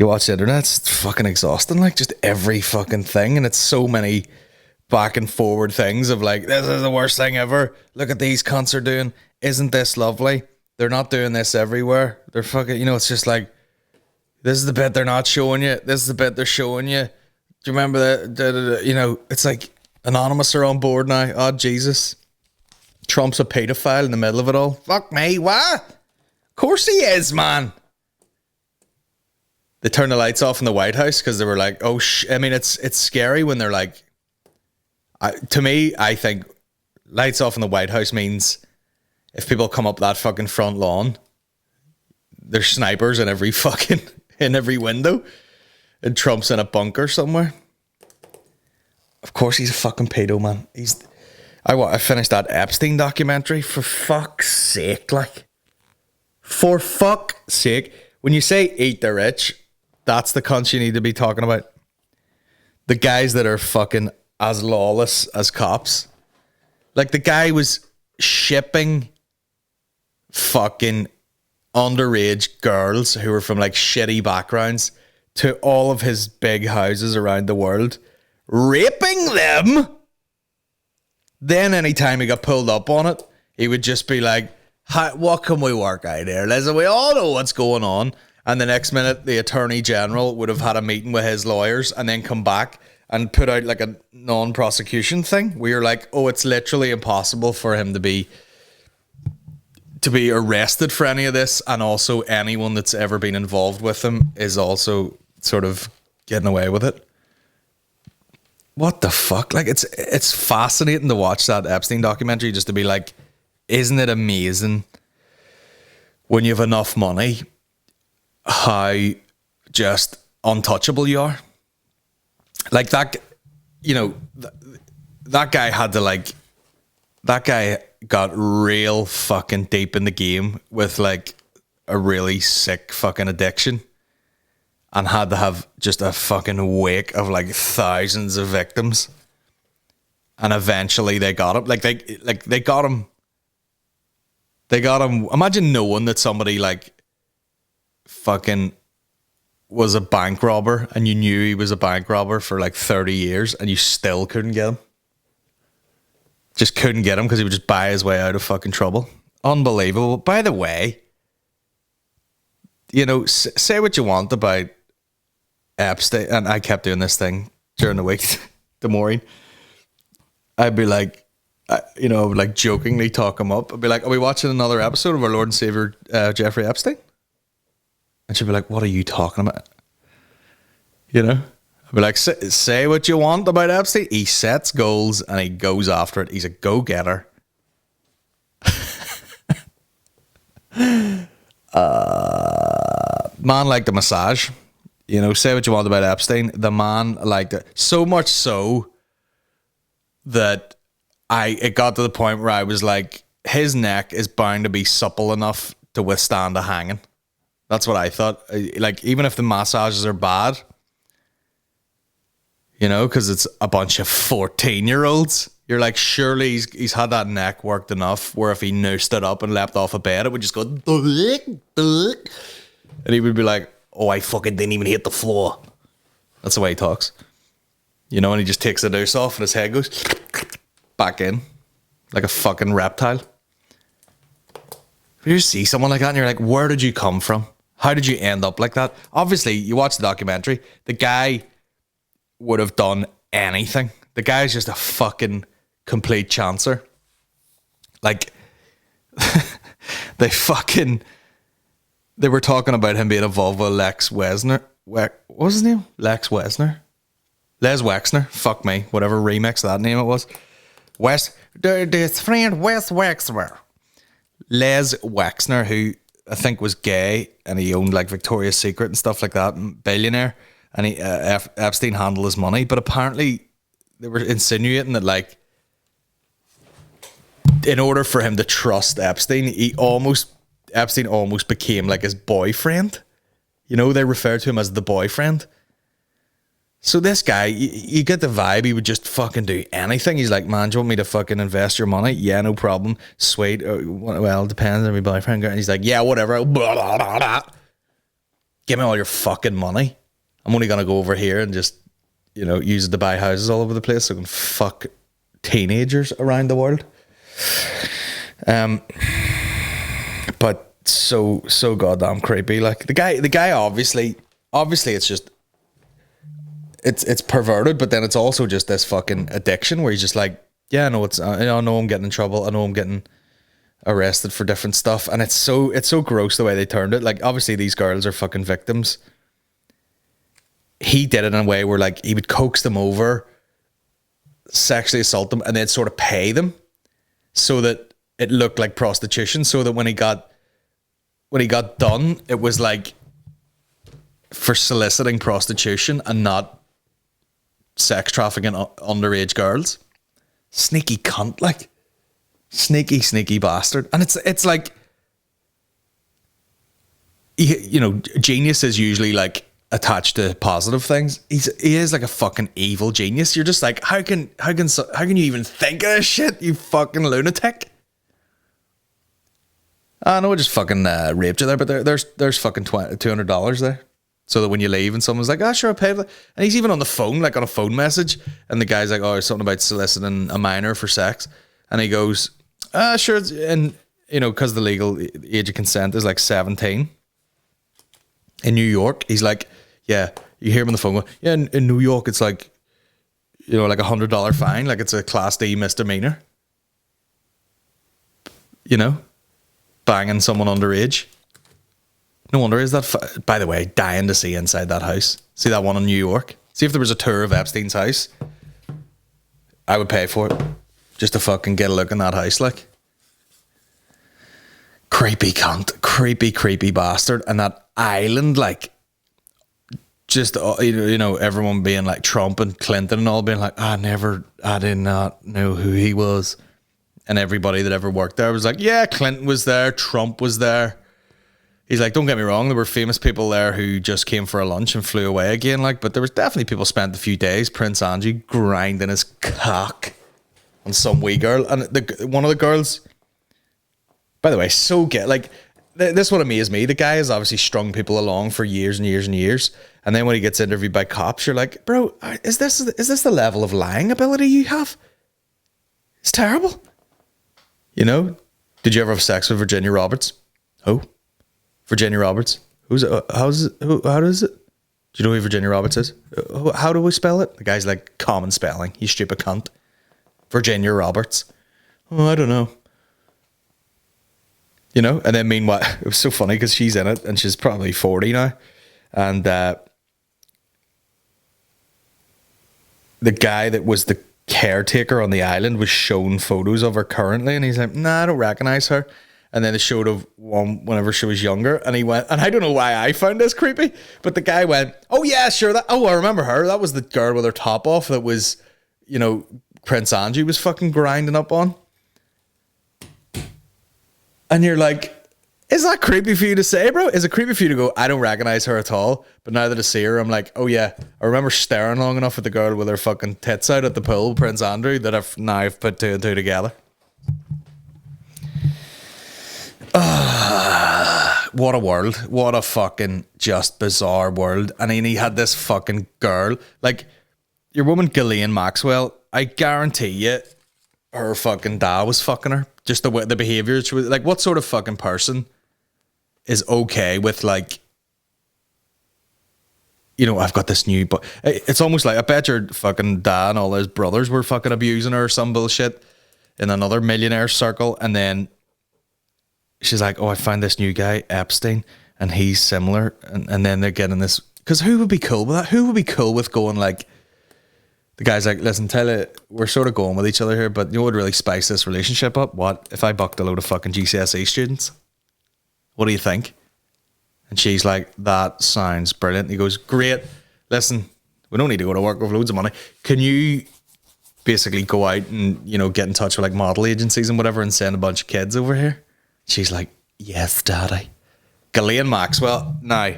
watch the internet, it's fucking exhausting. Like, just every fucking thing. And it's so many back and forward things of like, this is the worst thing ever. Look at these cunts are doing. Isn't this lovely? They're not doing this everywhere. They're fucking, you know, it's just like, this is the bit they're not showing you. This is the bit they're showing you. Do you remember that? You know, it's like Anonymous are on board now. Oh, Jesus. Trump's a pedophile in the middle of it all. Fuck me, what? Of course he is, man. They turned the lights off in the White House because they were like, oh, I mean, it's scary when they're like, to me, I think lights off in the White House means if people come up that fucking front lawn, there's snipers in every fucking, in every window, and Trump's in a bunker somewhere. Of course he's a fucking pedo, man. I finished that Epstein documentary, for fuck's sake, like. For fuck's sake. When you say eat the rich, that's the cunts you need to be talking about. The guys that are fucking as lawless as cops. Like, the guy was shipping fucking underage girls who were from like shitty backgrounds to all of his big houses around the world, raping them. Then anytime he got pulled up on it, he would just be like, what can we work out here? Listen, we all know what's going on. And the next minute, the Attorney General would have had a meeting with his lawyers and then come back and put out like a non-prosecution thing where you're like, oh, it's literally impossible for him to be arrested for any of this, and also anyone that's ever been involved with him is also sort of getting away with it. What the fuck? Like, it's fascinating to watch that Epstein documentary, just to be like, isn't it amazing when you have enough money how just untouchable you are? Like that, you know, that guy had to like, that guy got real fucking deep in the game with like a really sick fucking addiction, and had to have just a fucking wake of like thousands of victims, and eventually they got him. They got him. They got him. Imagine knowing that somebody like fucking was a bank robber, and you knew he was a bank robber for like 30 years, and you still couldn't get him. Just couldn't get him because he would just buy his way out of fucking trouble. Unbelievable. By the way, you know, say what you want about Epstein, and I kept doing this thing during the week to Maureen. I'd be like, you know, I would like jokingly talk him up. I'd be like, are we watching another episode of our Lord and Savior Jeffrey Epstein? And she'd be like, what are you talking about? You know? I'd be like, say what you want about Epstein. He sets goals and he goes after it. He's a go-getter. Man liked a massage. You know, say what you want about Epstein. The man liked it. So much so that it got to the point where I was like, his neck is bound to be supple enough to withstand a hanging. That's what I thought. Like, even if the massages are bad, you know, because it's a bunch of 14-year-olds. You're like, surely he's had that neck worked enough where if he noosed it up and leapt off a bed, it would just go, and he would be like, oh, I fucking didn't even hit the floor. That's the way he talks. You know, and he just takes the noose off and his head goes back in like a fucking reptile. You see someone like that and you're like, where did you come from? How did you end up like that? Obviously, you watch the documentary, the guy would have done anything. The guy's just a fucking complete chancer. Like, they were talking about him being involved with Lex Wexner. What was his name? Lex Wexner? Les Wexner. Fuck me. Whatever remix of that name it was. His friend Wes Wexner. Les Wexner, who I think was gay, and he owned like Victoria's Secret and stuff like that, and billionaire, and he Epstein handled his money, but apparently they were insinuating that like in order for him to trust Epstein, Epstein almost became like his boyfriend. You know, they refer to him as the boyfriend. So this guy, you get the vibe he would just fucking do anything. He's like, man, do you want me to fucking invest your money? Yeah, no problem. Sweet. Well, it depends on my boyfriend. And he's like, yeah, whatever. Blah, blah, blah, blah. Give me all your fucking money. I'm only going to go over here and just, you know, use it to buy houses all over the place so I can fuck teenagers around the world. But so goddamn creepy. Like the guy obviously it's just, it's perverted, but then it's also just this fucking addiction where he's just like, yeah, I know I know I'm getting in trouble. I know I'm getting arrested for different stuff. And it's so gross the way they turned it. Like, obviously these girls are fucking victims. He did it in a way where like he would coax them over, sexually assault them, and then sort of pay them so that it looked like prostitution, so that when he got done, it was like for soliciting prostitution and not sex trafficking underage girls. Sneaky cunt, like sneaky bastard. And it's like, you know, genius is usually like attached to positive things. He is like a fucking evil genius. You're just like, how can you even think of this shit, you fucking lunatic? I know I just fucking raped you there, but there's fucking $200 there. So that when you leave and someone's like, sure, I'll pay for that. And he's even on the phone, like on a phone message. And the guy's like, oh, something about soliciting a minor for sex. And he goes, sure. And, you know, because the legal age of consent is like 17. In New York, he's like, yeah, you hear him on the phone going, yeah, in New York, it's like, like $100 fine, like it's a Class D misdemeanor. Banging someone underage. No wonder is that. By the way, dying to see inside that house. See that one in New York? See if there was a tour of Epstein's house. I would pay for it just to fucking get a look in that house, like. Creepy cunt, creepy bastard, and that island, like, just everyone being like Trump and Clinton and all being like, I did not know who he was, and everybody that ever worked there was like, yeah, Clinton was there, Trump was there. He's like, don't get me wrong, there were famous people there who just came for a lunch and flew away again, like, but there was definitely people spent a few days, Prince Andrew grinding his cock on some wee girl, and one of the girls. By the way, so get like this one amazed me. The guy has obviously strung people along for years and years and years, and then when he gets interviewed by cops, you're like, bro, is this the level of lying ability you have? It's terrible. Did you ever have sex with Virginia Roberts? Oh, Virginia Roberts. Who's it? How does it? Do you know who Virginia Roberts is? How do we spell it? The guy's like, common spelling. You stupid cunt. Virginia Roberts. Oh, I don't know. And then meanwhile, it was so funny because she's in it and she's probably 40 now. And the guy that was the caretaker on the island was shown photos of her currently. And he's like, nah, I don't recognize her. And then they showed of one whenever she was younger. And he went, and I don't know why I found this creepy, but the guy went, oh yeah, sure. I remember her. That was the girl with her top off that was, Prince Andrew was fucking grinding up on. And you're like, is that creepy for you to say, bro? Is it creepy for you to go, I don't recognize her at all, but now that I see her, I'm like, oh yeah, I remember staring long enough at the girl with her fucking tits out at the pool, Prince Andrew, that I've put two and two together. What a world. What a fucking just bizarre world. And then he had this fucking girl, like your woman Ghislaine Maxwell, I guarantee you her fucking dad was fucking her. Just the way, the behavior. She was like, what sort of fucking person is okay with like, I've got this new, but it's almost like, I bet your fucking dad and all his brothers were fucking abusing her or some bullshit in another millionaire circle. And then she's like, oh, I found this new guy, Epstein, and he's similar. And then they're getting this, because who would be cool with that? Who would be cool with going like, the guy's like, listen, tell it, we're sort of going with each other here, but you know what would really spice this relationship up? What? If I bucked a load of fucking GCSE students? What do you think? And she's like, that sounds brilliant. He goes, great. Listen, we don't need to go to work with loads of money. Can you basically go out and, get in touch with like model agencies and whatever and send a bunch of kids over here? She's like, yes, daddy. Ghislaine Maxwell, now,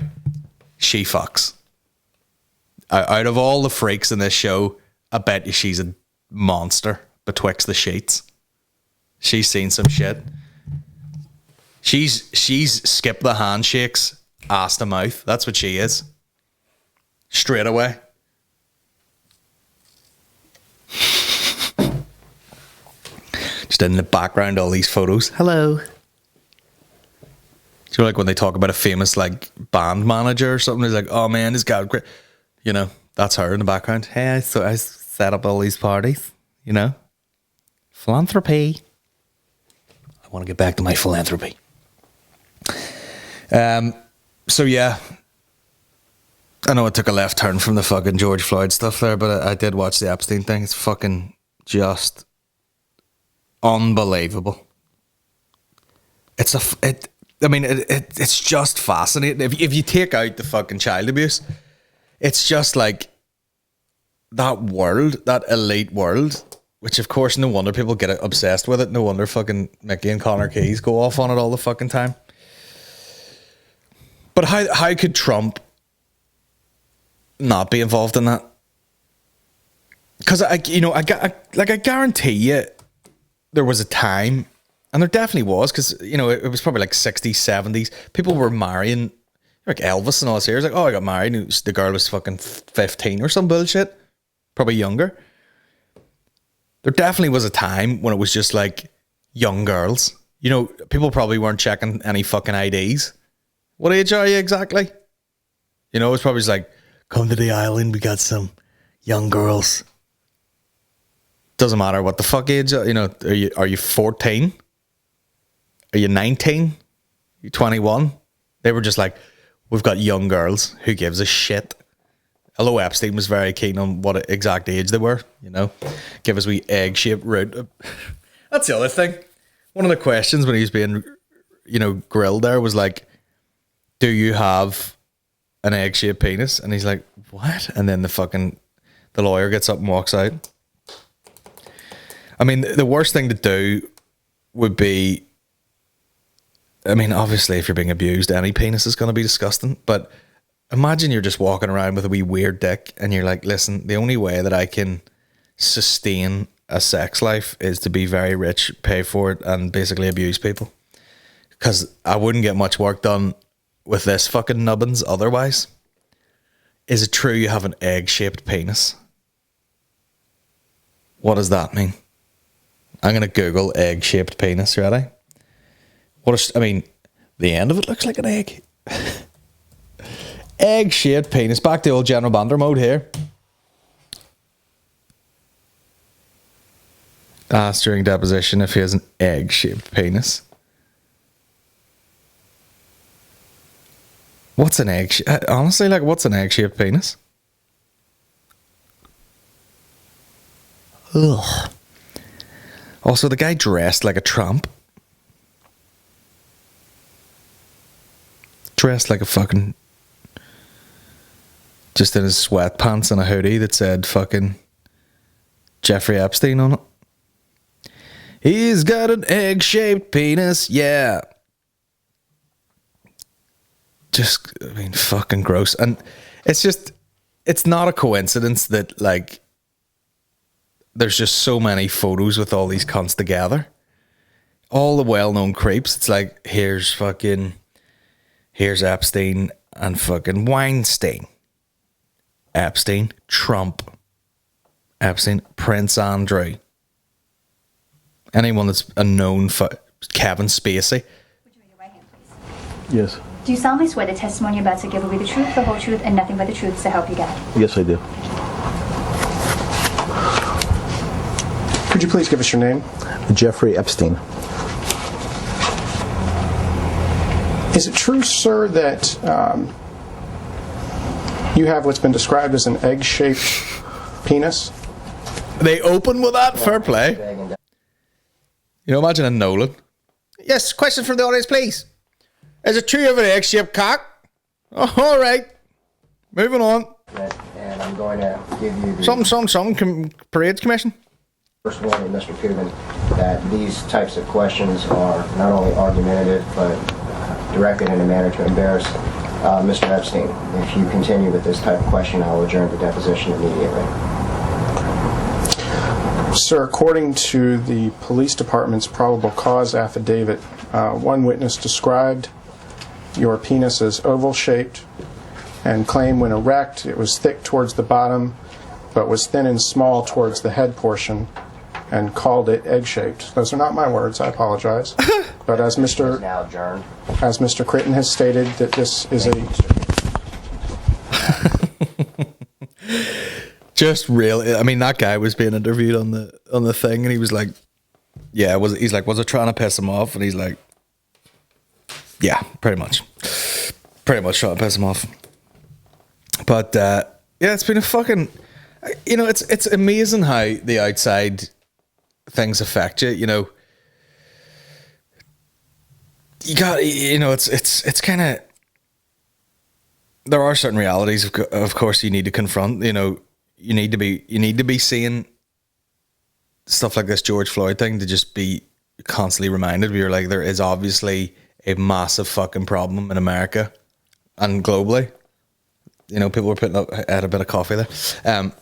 she fucks. Out of all the freaks in this show, I bet you she's a monster betwixt the sheets. She's seen some shit. She's skipped the handshakes, ass to mouth. That's what she is. Straight away. Just in the background, all these photos. Hello. Do you know, like when they talk about a famous like band manager or something? He's like, oh man, this guy great. That's her in the background. Hey, I set up all these parties, Philanthropy. I want to get back to my philanthropy. So yeah, I know I took a left turn from the fucking George Floyd stuff there, but I did watch the Epstein thing. It's fucking just unbelievable. It's just fascinating. If you take out the fucking child abuse, it's just like that world, that elite world, which of course no wonder people get obsessed with it. No wonder fucking Mickey and Connor Keys go off on it all the fucking time. But how could Trump not be involved in that? Because I guarantee you there was a time, and there definitely was, because it was probably like 60s, 70s. People were marrying like Elvis and all this here. It's like, oh, I got married and the girl was fucking 15 or some bullshit, probably younger. There definitely was a time when it was just like young girls. People probably weren't checking any fucking IDs. What age are you exactly? It was probably just like, come to the island, we got some young girls. doesn't matter what the fuck age, you know, are you 14? Are you 19? Are you 21? They were just like, we've got young girls. Who gives a shit? Although Epstein was very keen on what exact age they were, you know. Give us wee egg-shaped root. That's the other thing. One of the questions when he was being, you know, grilled there was like, do you have an egg-shaped penis? And he's like, what? And then the lawyer gets up and walks out. I mean, the worst thing to do would be, I mean, obviously, if you're being abused, any penis is going to be disgusting. But imagine you're just walking around with a wee weird dick and you're like, listen, the only way that I can sustain a sex life is to be very rich, pay for it, and basically abuse people. Because I wouldn't get much work done with this fucking nubbins otherwise. Is it true you have an egg-shaped penis? What does that mean? I'm going to Google egg-shaped penis, ready? I mean, the end of it looks like an egg. Egg-shaped penis. Back to old General Banter mode here. Asked during deposition if he has an egg-shaped penis. What's an egg? Honestly, like, what's an egg-shaped penis? Ugh. Also, the guy dressed like a tramp. Dressed like a fucking... just in his sweatpants and a hoodie that said fucking Jeffrey Epstein on it. He's got an egg-shaped penis, yeah. Just, I mean, fucking gross. And it's just, it's not a coincidence that, like, there's just so many photos with all these cunts together. All the well-known creeps. It's like, here's Epstein and fucking Weinstein. Epstein, Trump. Epstein, Prince Andrew. Anyone that's a known Kevin Spacey. Would you raise your right hand, please? Yes. Do you solemnly swear the testimony you're about to give will be the truth, the whole truth, and nothing but the truth, so help you God? Yes, I do. Could you please give us your name? Jeffrey Epstein. Is it true, sir, that you have what's been described as an egg-shaped penis? They open with that. Fair play. You know, imagine a Nolan. Yes, question from the audience, please. Is it true you have an egg-shaped cock? Oh, all right. Moving on. And I'm going to give you the Something, Parades Commission. first warning, Mr. Coogan, that these types of questions are not only argumentative, but directed in a manner to embarrass Mr. Epstein. If you continue with this type of question, I will adjourn the deposition immediately. Sir, according to the police department's probable cause affidavit, one witness described your penis as oval-shaped and claimed when erect it was thick towards the bottom but was thin and small towards the head portion and called it egg-shaped. Those are not my words, I apologize. But as Mr. Now adjourned. As Mr. Critton has stated, that this is Just really, I mean, that guy was being interviewed on the thing, and he was like, "Yeah, was it trying to piss him off?" And he's like, "Yeah, pretty much trying to piss him off." But yeah, it's been a fucking, you know, it's amazing how the outside things affect you. You know, you got, you know, it's kind of, there are certain realities, of course, you need to confront. You know. You need to be seeing stuff like this George Floyd thing to just be constantly reminded. You're like, there is obviously a massive fucking problem in America and globally. You know, people were putting up, I had a bit of coffee there. You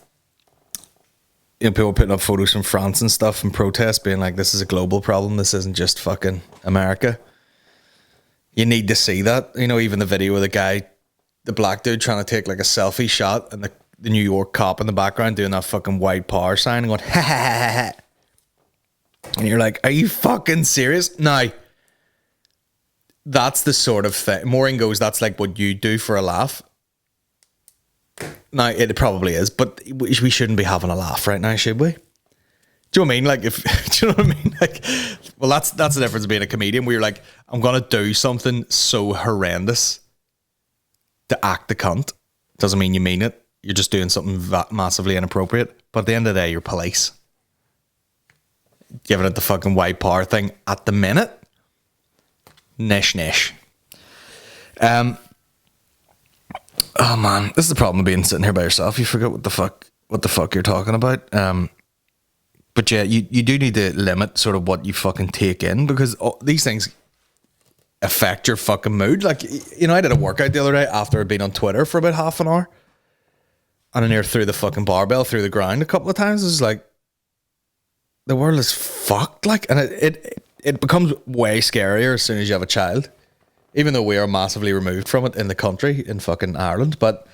know, people were putting up photos from France and stuff and protests being like, this is a global problem. This isn't just fucking America. You need to see that. You know, even the video of the guy, the black dude trying to take like a selfie shot and the New York cop in the background doing that fucking white power sign and going, ha ha ha ha. And you're like, are you fucking serious? Now, that's the sort of thing. Maureen goes, that's like what you do for a laugh. Now, it probably is, but we shouldn't be having a laugh right now, should we? Do you know what I mean? Like, if do you know what I mean? Like, well, that's the difference of being a comedian, where you're like, I'm gonna do something so horrendous to act the cunt. Doesn't mean you mean it. You're just doing something massively inappropriate. But at the end of the day, you're police. Giving it the fucking white power thing at the minute. Nish. Oh man, this is the problem of being sitting here by yourself. You forget what the fuck you're talking about. But yeah, you do need to limit sort of what you fucking take in, because these things affect your fucking mood. Like, you know, I did a workout the other day after I'd been on Twitter for about half an hour, and I near threw the fucking barbell through the ground a couple of times. It's like, the world is fucked. Like, and it becomes way scarier as soon as you have a child, even though we are massively removed from it in the country, in fucking Ireland. But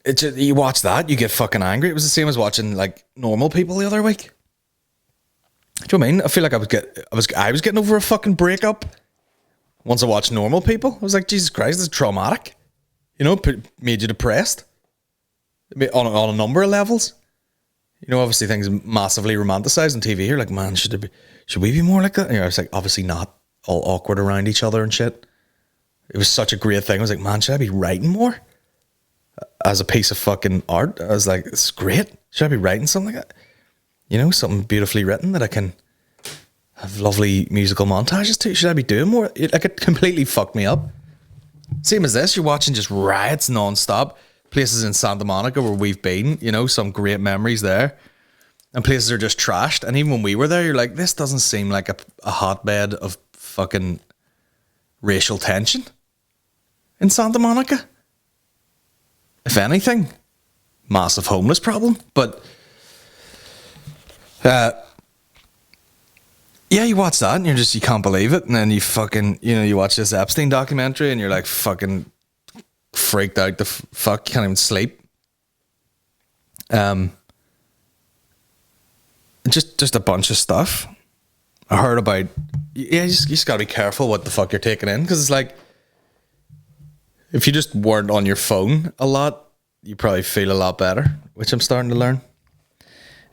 it's just, you watch that, you get fucking angry. It was the same as watching like Normal People the other week. Do you know what I mean? I feel like I was getting over a fucking breakup once I watched Normal People. I was like, Jesus Christ, this is traumatic. You know, made you depressed on a number of levels. You know, obviously things massively romanticized on TV. You're like, man, should we be more like that? And I was like, obviously not, all awkward around each other and shit. It was such a great thing. I was like, man, should I be writing more as a piece of fucking art? I was like, it's great. Should I be writing something like that? You know, something beautifully written that I can have lovely musical montages to. Should I be doing more? Like, it completely fucked me up. Same as this, you're watching just riots non-stop. Places in Santa Monica where we've been, you know, some great memories there. And places are just trashed. And even when we were there, you're like, this doesn't seem like a hotbed of fucking racial tension in Santa Monica. If anything, massive homeless problem. But yeah, you watch that and you can't believe it. And then you fucking, you know, you watch this Epstein documentary and you're like fucking freaked out the fuck. You can't even sleep. Just a bunch of stuff I heard about. Yeah, you just gotta be careful what the fuck you're taking in, because it's like, if you just weren't on your phone a lot, you probably feel a lot better, which I'm starting to learn.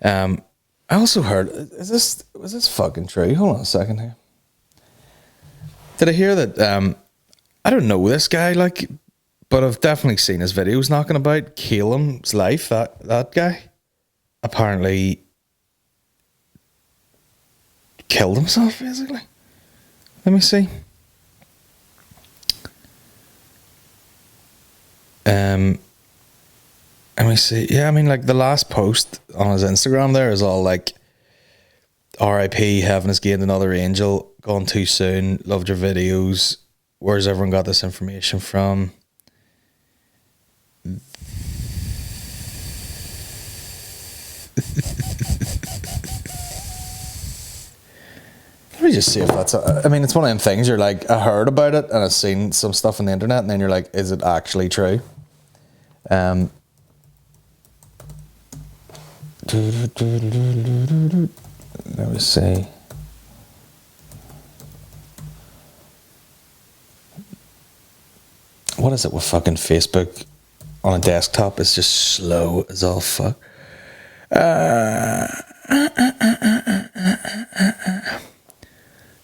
I also heard, was this fucking true? Hold on a second here. Did I hear that? I don't know this guy, like, but I've definitely seen his videos knocking about Caelim's life. That guy apparently killed himself, basically. Let me see. Let me see. Yeah, I mean, like, the last post on his Instagram there is all like, R.I.P. Heaven has gained another angel. Gone too soon. Loved your videos. Where's everyone got this information from? Let me just see if that's I mean, it's one of them things, you're like, I heard about it and I've seen some stuff on the internet, and then you're like, is it actually true? Let me see. What is it with fucking Facebook on a desktop? It's just slow as all fuck.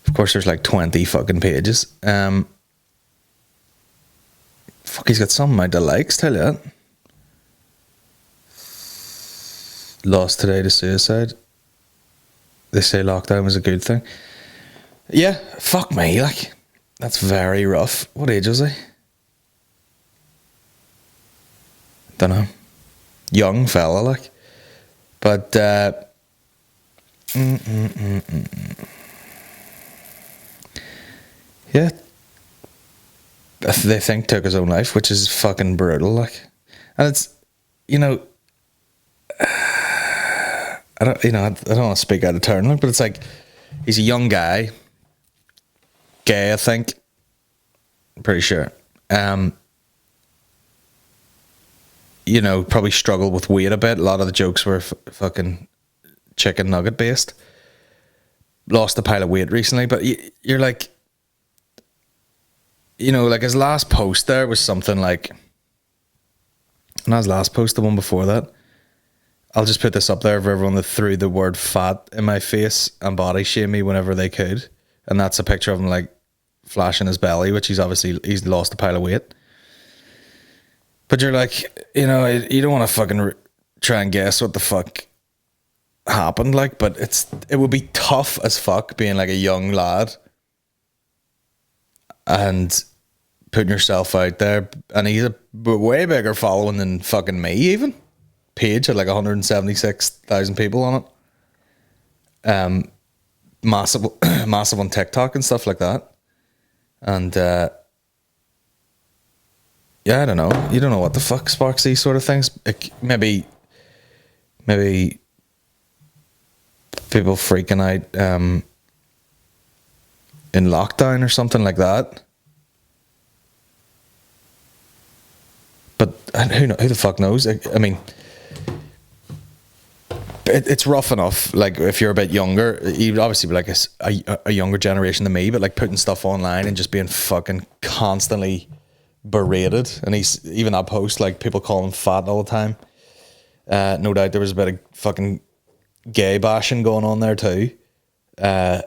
Of course, there's like 20 fucking pages. Fuck, he's got some amount of likes, tell you that. Lost today to suicide. They say lockdown was a good thing. Yeah, fuck me, like, that's very rough. What age was he? Don't know. Young fella, like. But, yeah. They think took his own life, which is fucking brutal, like. And it's, you know, I don't want to speak out of turn, but it's like, he's a young guy, gay, I think. I'm pretty sure. You know, probably struggled with weight a bit. A lot of the jokes were fucking chicken nugget based. Lost a pile of weight recently, but you're like, you know, like his last post there was something like, not his last post, the one before that. I'll just put this up there for everyone that threw the word fat in my face and body shame me whenever they could. And that's a picture of him like flashing his belly, which he's lost a pile of weight. But you're like, you know, you don't want to fucking try and guess what the fuck happened, like, but it would be tough as fuck being like a young lad and putting yourself out there. And he's a way bigger following than fucking me even. Page had like 176,000 people on it. Massive on TikTok and stuff like that. And yeah, I don't know. You don't know what the fuck sparks these sort of things. Maybe people freaking out in lockdown or something like that. But who the fuck knows? I mean, it's rough enough. Like if you're a bit younger, you'd obviously be like a younger generation than me, but like putting stuff online and just being fucking constantly berated. And he's even that post, like people call him fat all the time. No doubt there was a bit of fucking gay bashing going on there too. And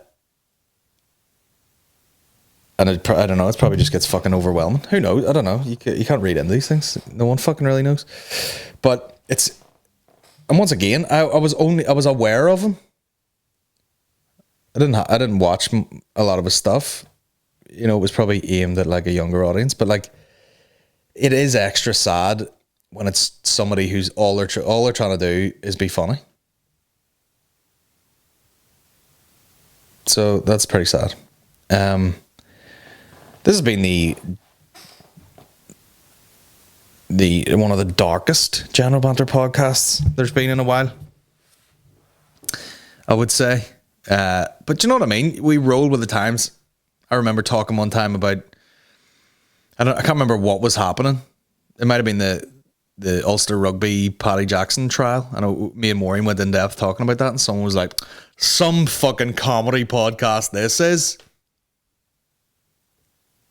I don't know, it probably just gets fucking overwhelming. Who knows? I don't know. You can't read into these things. No one fucking really knows. But and once again, I was aware of him. I didn't watch a lot of his stuff. You know, it was probably aimed at like a younger audience, but like, it is extra sad when it's somebody who's all they're trying to do is be funny. So that's pretty sad. This has been the one of the darkest General Banter podcasts there's been in a while, I would say. But you know what I mean? We roll with the times. I remember talking one time about, I can't remember what was happening. It might have been the Ulster Rugby Paddy Jackson trial. I know me and Maureen went in depth talking about that, and someone was like, some fucking comedy podcast this is.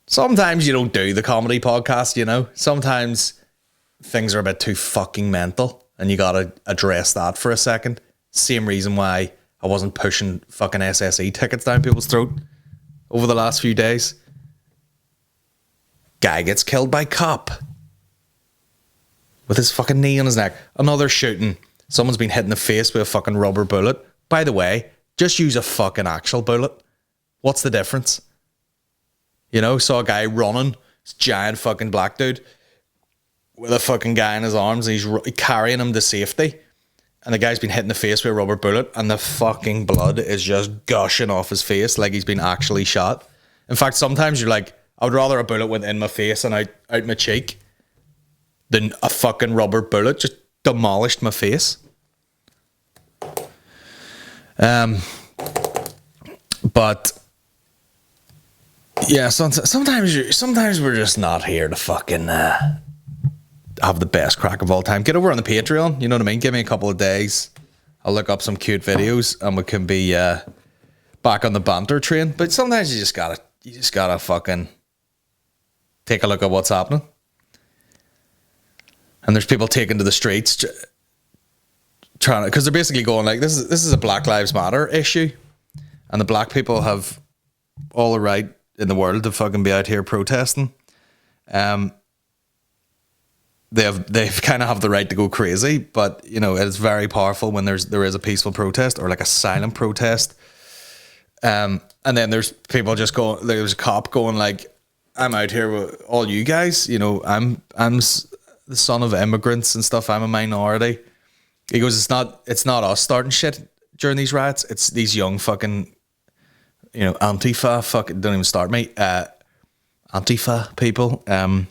Sometimes you don't do the comedy podcast, you know? Sometimes things are a bit too fucking mental and you gotta address that for a second. Same reason why I wasn't pushing fucking SSE tickets down people's throat over the last few days. Guy gets killed by cop with his fucking knee on his neck. Another shooting. Someone's been hit in the face with a fucking rubber bullet. By the way, just use a fucking actual bullet. What's the difference? You know, saw a guy running, this giant fucking black dude with a fucking guy in his arms, and he's carrying him to safety. And the guy's been hit in the face with a rubber bullet, and the fucking blood is just gushing off his face like he's been actually shot. In fact, sometimes you're like, I would rather a bullet went in my face and out my cheek than a fucking rubber bullet just demolished my face. But yeah, sometimes we're just not here to fucking have the best crack of all time. Get over on the Patreon, you know what I mean? Give me a couple of days. I'll look up some cute videos and we can be back on the banter train. But sometimes you just gotta fucking take a look at what's happening. And there's people taking to the streets trying to, because they're basically going like, this is a Black Lives Matter issue, and the black people have all the right in the world to fucking be out here protesting. They've kind of have the right to go crazy, but you know, it's very powerful when there is a peaceful protest or like a silent protest. And then there's people just going, there's a cop going like, I'm out here with all you guys, you know, I'm the son of immigrants and stuff, I'm a minority. He goes, it's not us starting shit during these riots, it's these young fucking, you know, Antifa, fucking, don't even start me, Antifa people, and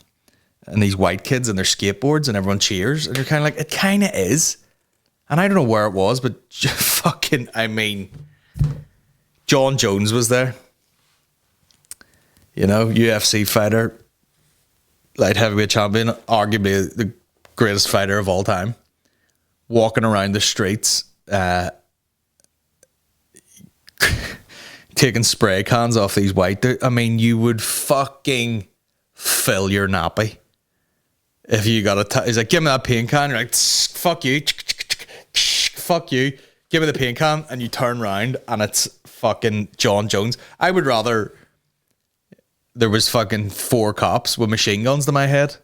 these white kids and their skateboards and everyone cheers, and you're kind of like, it kind of is. And I don't know where it was, but fucking, I mean, John Jones was there, you know, UFC fighter, light heavyweight champion, arguably the greatest fighter of all time, walking around the streets, taking spray cans off these white dudes. I mean, you would fucking fill your nappy if you got he's like, give me that paint can. You're like, fuck you. fuck you, give me the paint can, and you turn around and it's fucking John Jones. I would rather there was fucking 4 cops with machine guns to my head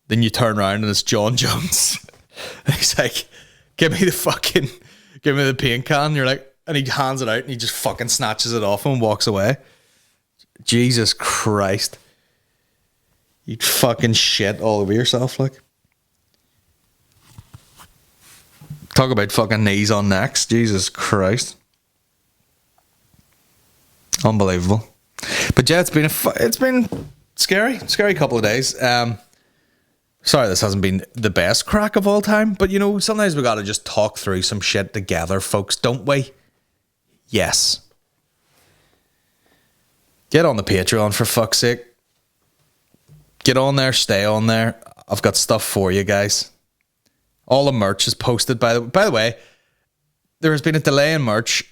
than you turn around and it's John Jones. And he's like, give me the paint can. You're like, and he hands it out and he just fucking snatches it off and walks away. Jesus Christ. You'd fucking shit all over yourself, like. Talk about fucking knees on necks. Jesus Christ. Unbelievable. But yeah, it's been scary couple of days. Sorry this hasn't been the best crack of all time, but you know, sometimes we gotta just talk through some shit together, folks, don't we? Yes. Get on the Patreon, for fuck's sake. Get on there, stay on there. I've got stuff for you guys. All the merch is posted. By the way, there has been a delay in merch.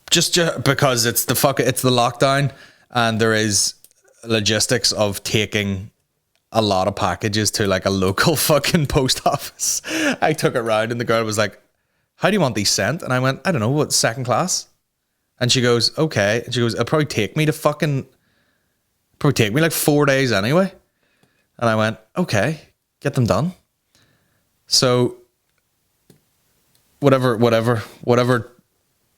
Just because it's the lockdown, and there is logistics of taking a lot of packages to like a local fucking post office. I took it round and the girl was like, how do you want these sent? And I went, I don't know, what, second class? And she goes, okay. And she goes, it'll probably take me like 4 days anyway. And I went, okay, get them done. So whatever.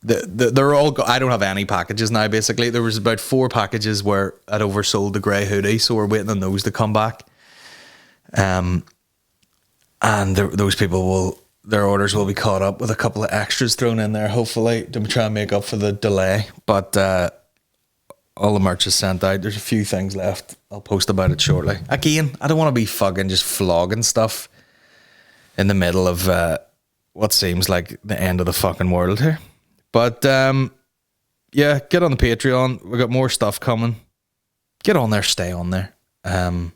They're all. I don't have any packages now. Basically, there was about 4 packages where I'd oversold the grey hoodie, so we're waiting on those to come back. And those people their orders will be caught up with a couple of extras thrown in there, hopefully, to try and make up for the delay. But all the merch is sent out. There's a few things left. I'll post about it shortly. Again, I don't want to be fucking just flogging stuff in the middle of what seems like the end of the fucking world here. But yeah, get on the Patreon. We got more stuff coming. Get on there, stay on there. I'm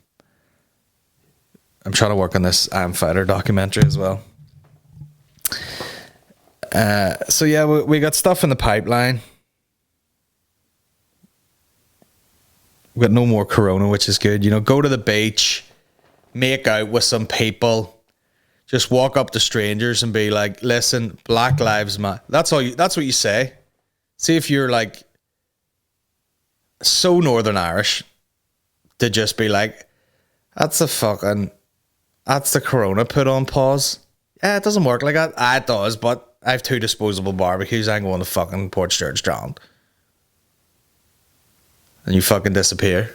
trying to work on this I Am Fighter documentary as well. So yeah, we got stuff in the pipeline. We got no more corona, which is good. You know, go to the beach, make out with some people. Just walk up to strangers and be like, listen, Black Lives Matter. That's what you say. See if you're like so Northern Irish to just be like, that's the corona put on pause. Yeah, it doesn't work like that. It does, but I have 2 disposable barbecues. I ain't going to fucking Port Church Drowned. And you fucking disappear.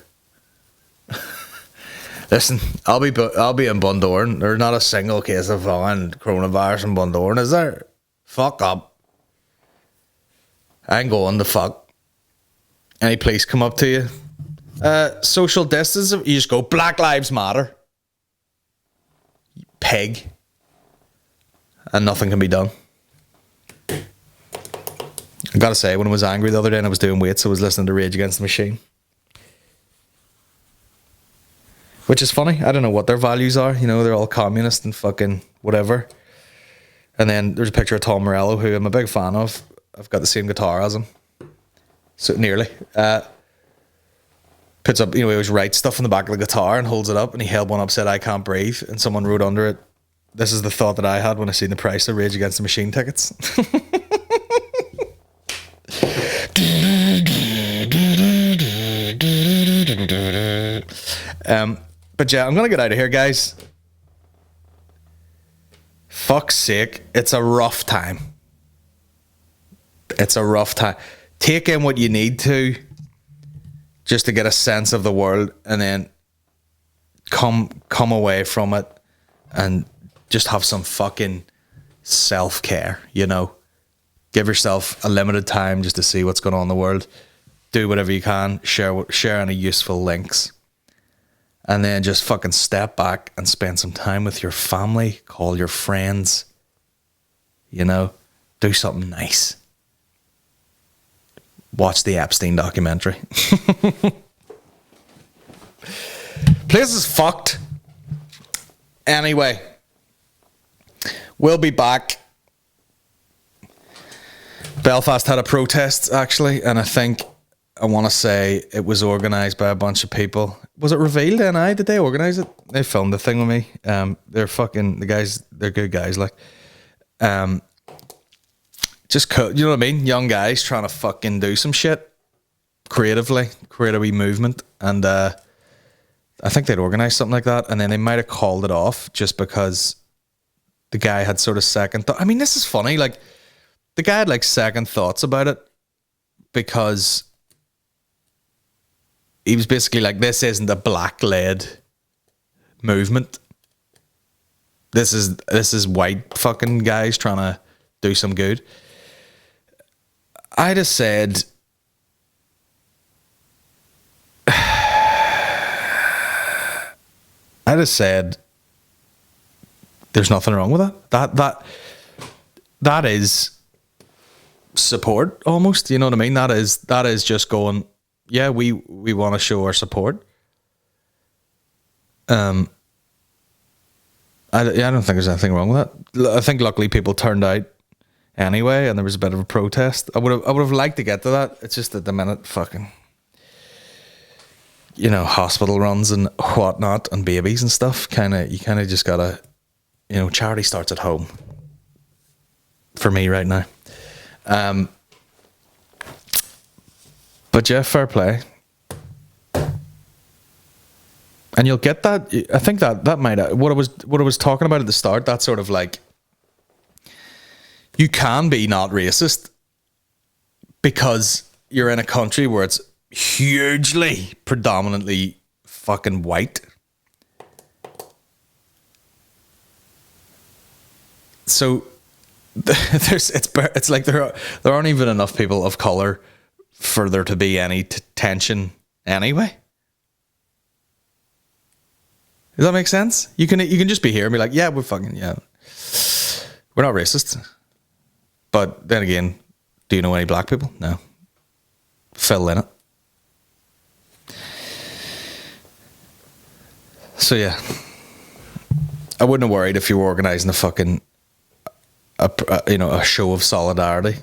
Listen, I'll be in Bundoran. There's not a single case of fucking coronavirus in Bundoran, is there? Fuck up. I ain't going to fuck. Any police come up to you? Social distance, you just go, Black Lives Matter. Pig. And nothing can be done. I gotta say, when I was angry the other day and I was doing weights, I was listening to Rage Against the Machine. Which is funny. I don't know what their values are. You know, they're all communist and fucking whatever. And then there's a picture of Tom Morello, who I'm a big fan of. I've got the same guitar as him. So nearly. Puts up, you know, he always writes stuff on the back of the guitar and holds it up, and he held one up, said, I can't breathe. And someone wrote under it, this is the thought that I had when I seen the price of Rage Against the Machine tickets. But yeah, I'm going to get out of here, guys. Fuck's sake, it's a rough time. It's a rough time. Take in what you need to just to get a sense of the world, and then come away from it and just have some fucking self-care, you know. Give yourself a limited time just to see what's going on in the world. Do whatever you can. Share any useful links. And then just fucking step back and spend some time with your family. Call your friends. You know, do something nice. Watch the Epstein documentary. Place is fucked. Anyway, we'll be back. Belfast had a protest, actually, and I think I want to say it was organized by a bunch of people. Was it revealed NI? Did they organize it? They filmed the thing with me. They're fucking, the guys, they're good guys. Like, just, you know what I mean? Young guys trying to fucking do some shit creatively, create a wee movement. And I think they'd organized something like that. And then they might have called it off just because the guy had sort of second thought. I mean, this is funny. Like, the guy had like second thoughts about it because he was basically like, this isn't a black-led movement. This is white fucking guys trying to do some good. I just said, there's nothing wrong with that. That is support almost. You know what I mean? That is just going, yeah, we want to show our support. I don't think there's anything wrong with that. I think luckily people turned out anyway, and there was a bit of a protest. I would have liked to get to that. It's just at the minute, fucking, you know, hospital runs and whatnot, and babies and stuff. You kind of just gotta, you know, charity starts at home. For me right now. But yeah, fair play. And you'll get that. I think that might, what I was talking about at the start, that sort of like, you can be not racist because you're in a country where it's hugely predominantly fucking white. So it's like there aren't even enough people of color for there to be any tension anyway. Does that make sense? You can just be here and be like, yeah, we're not racist. But then again, do you know any black people? No. Fill in it. So yeah, I wouldn't have worried if you were organising a show of solidarity.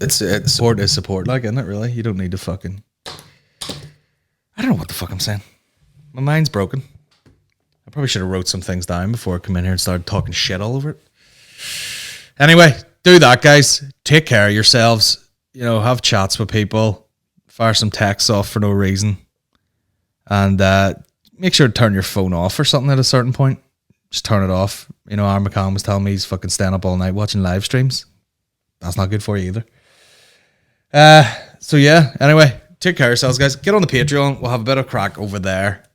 It's support is support, like, isn't it? Really, you don't need to fucking. I don't know what the fuck I'm saying. My mind's broken. I probably should have wrote some things down before I come in here and started talking shit all over it. Anyway, do that, guys. Take care of yourselves. You know, have chats with people. Fire some texts off for no reason. And make sure to turn your phone off or something at a certain point. Just turn it off. You know, Aaron McCann was telling me he's fucking staying up all night watching live streams. That's not good for you either. So yeah, anyway, take care of yourselves, guys. Get on the Patreon. We'll have a bit of crack over there.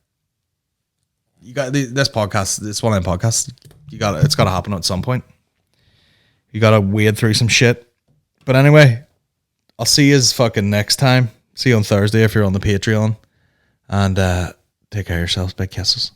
You got this podcast. It's one of them podcasts. It's got to happen at some point. You got to wade through some shit. But anyway, I'll see you fucking next time. See you on Thursday if you're on the Patreon. And take care of yourselves. Big kisses.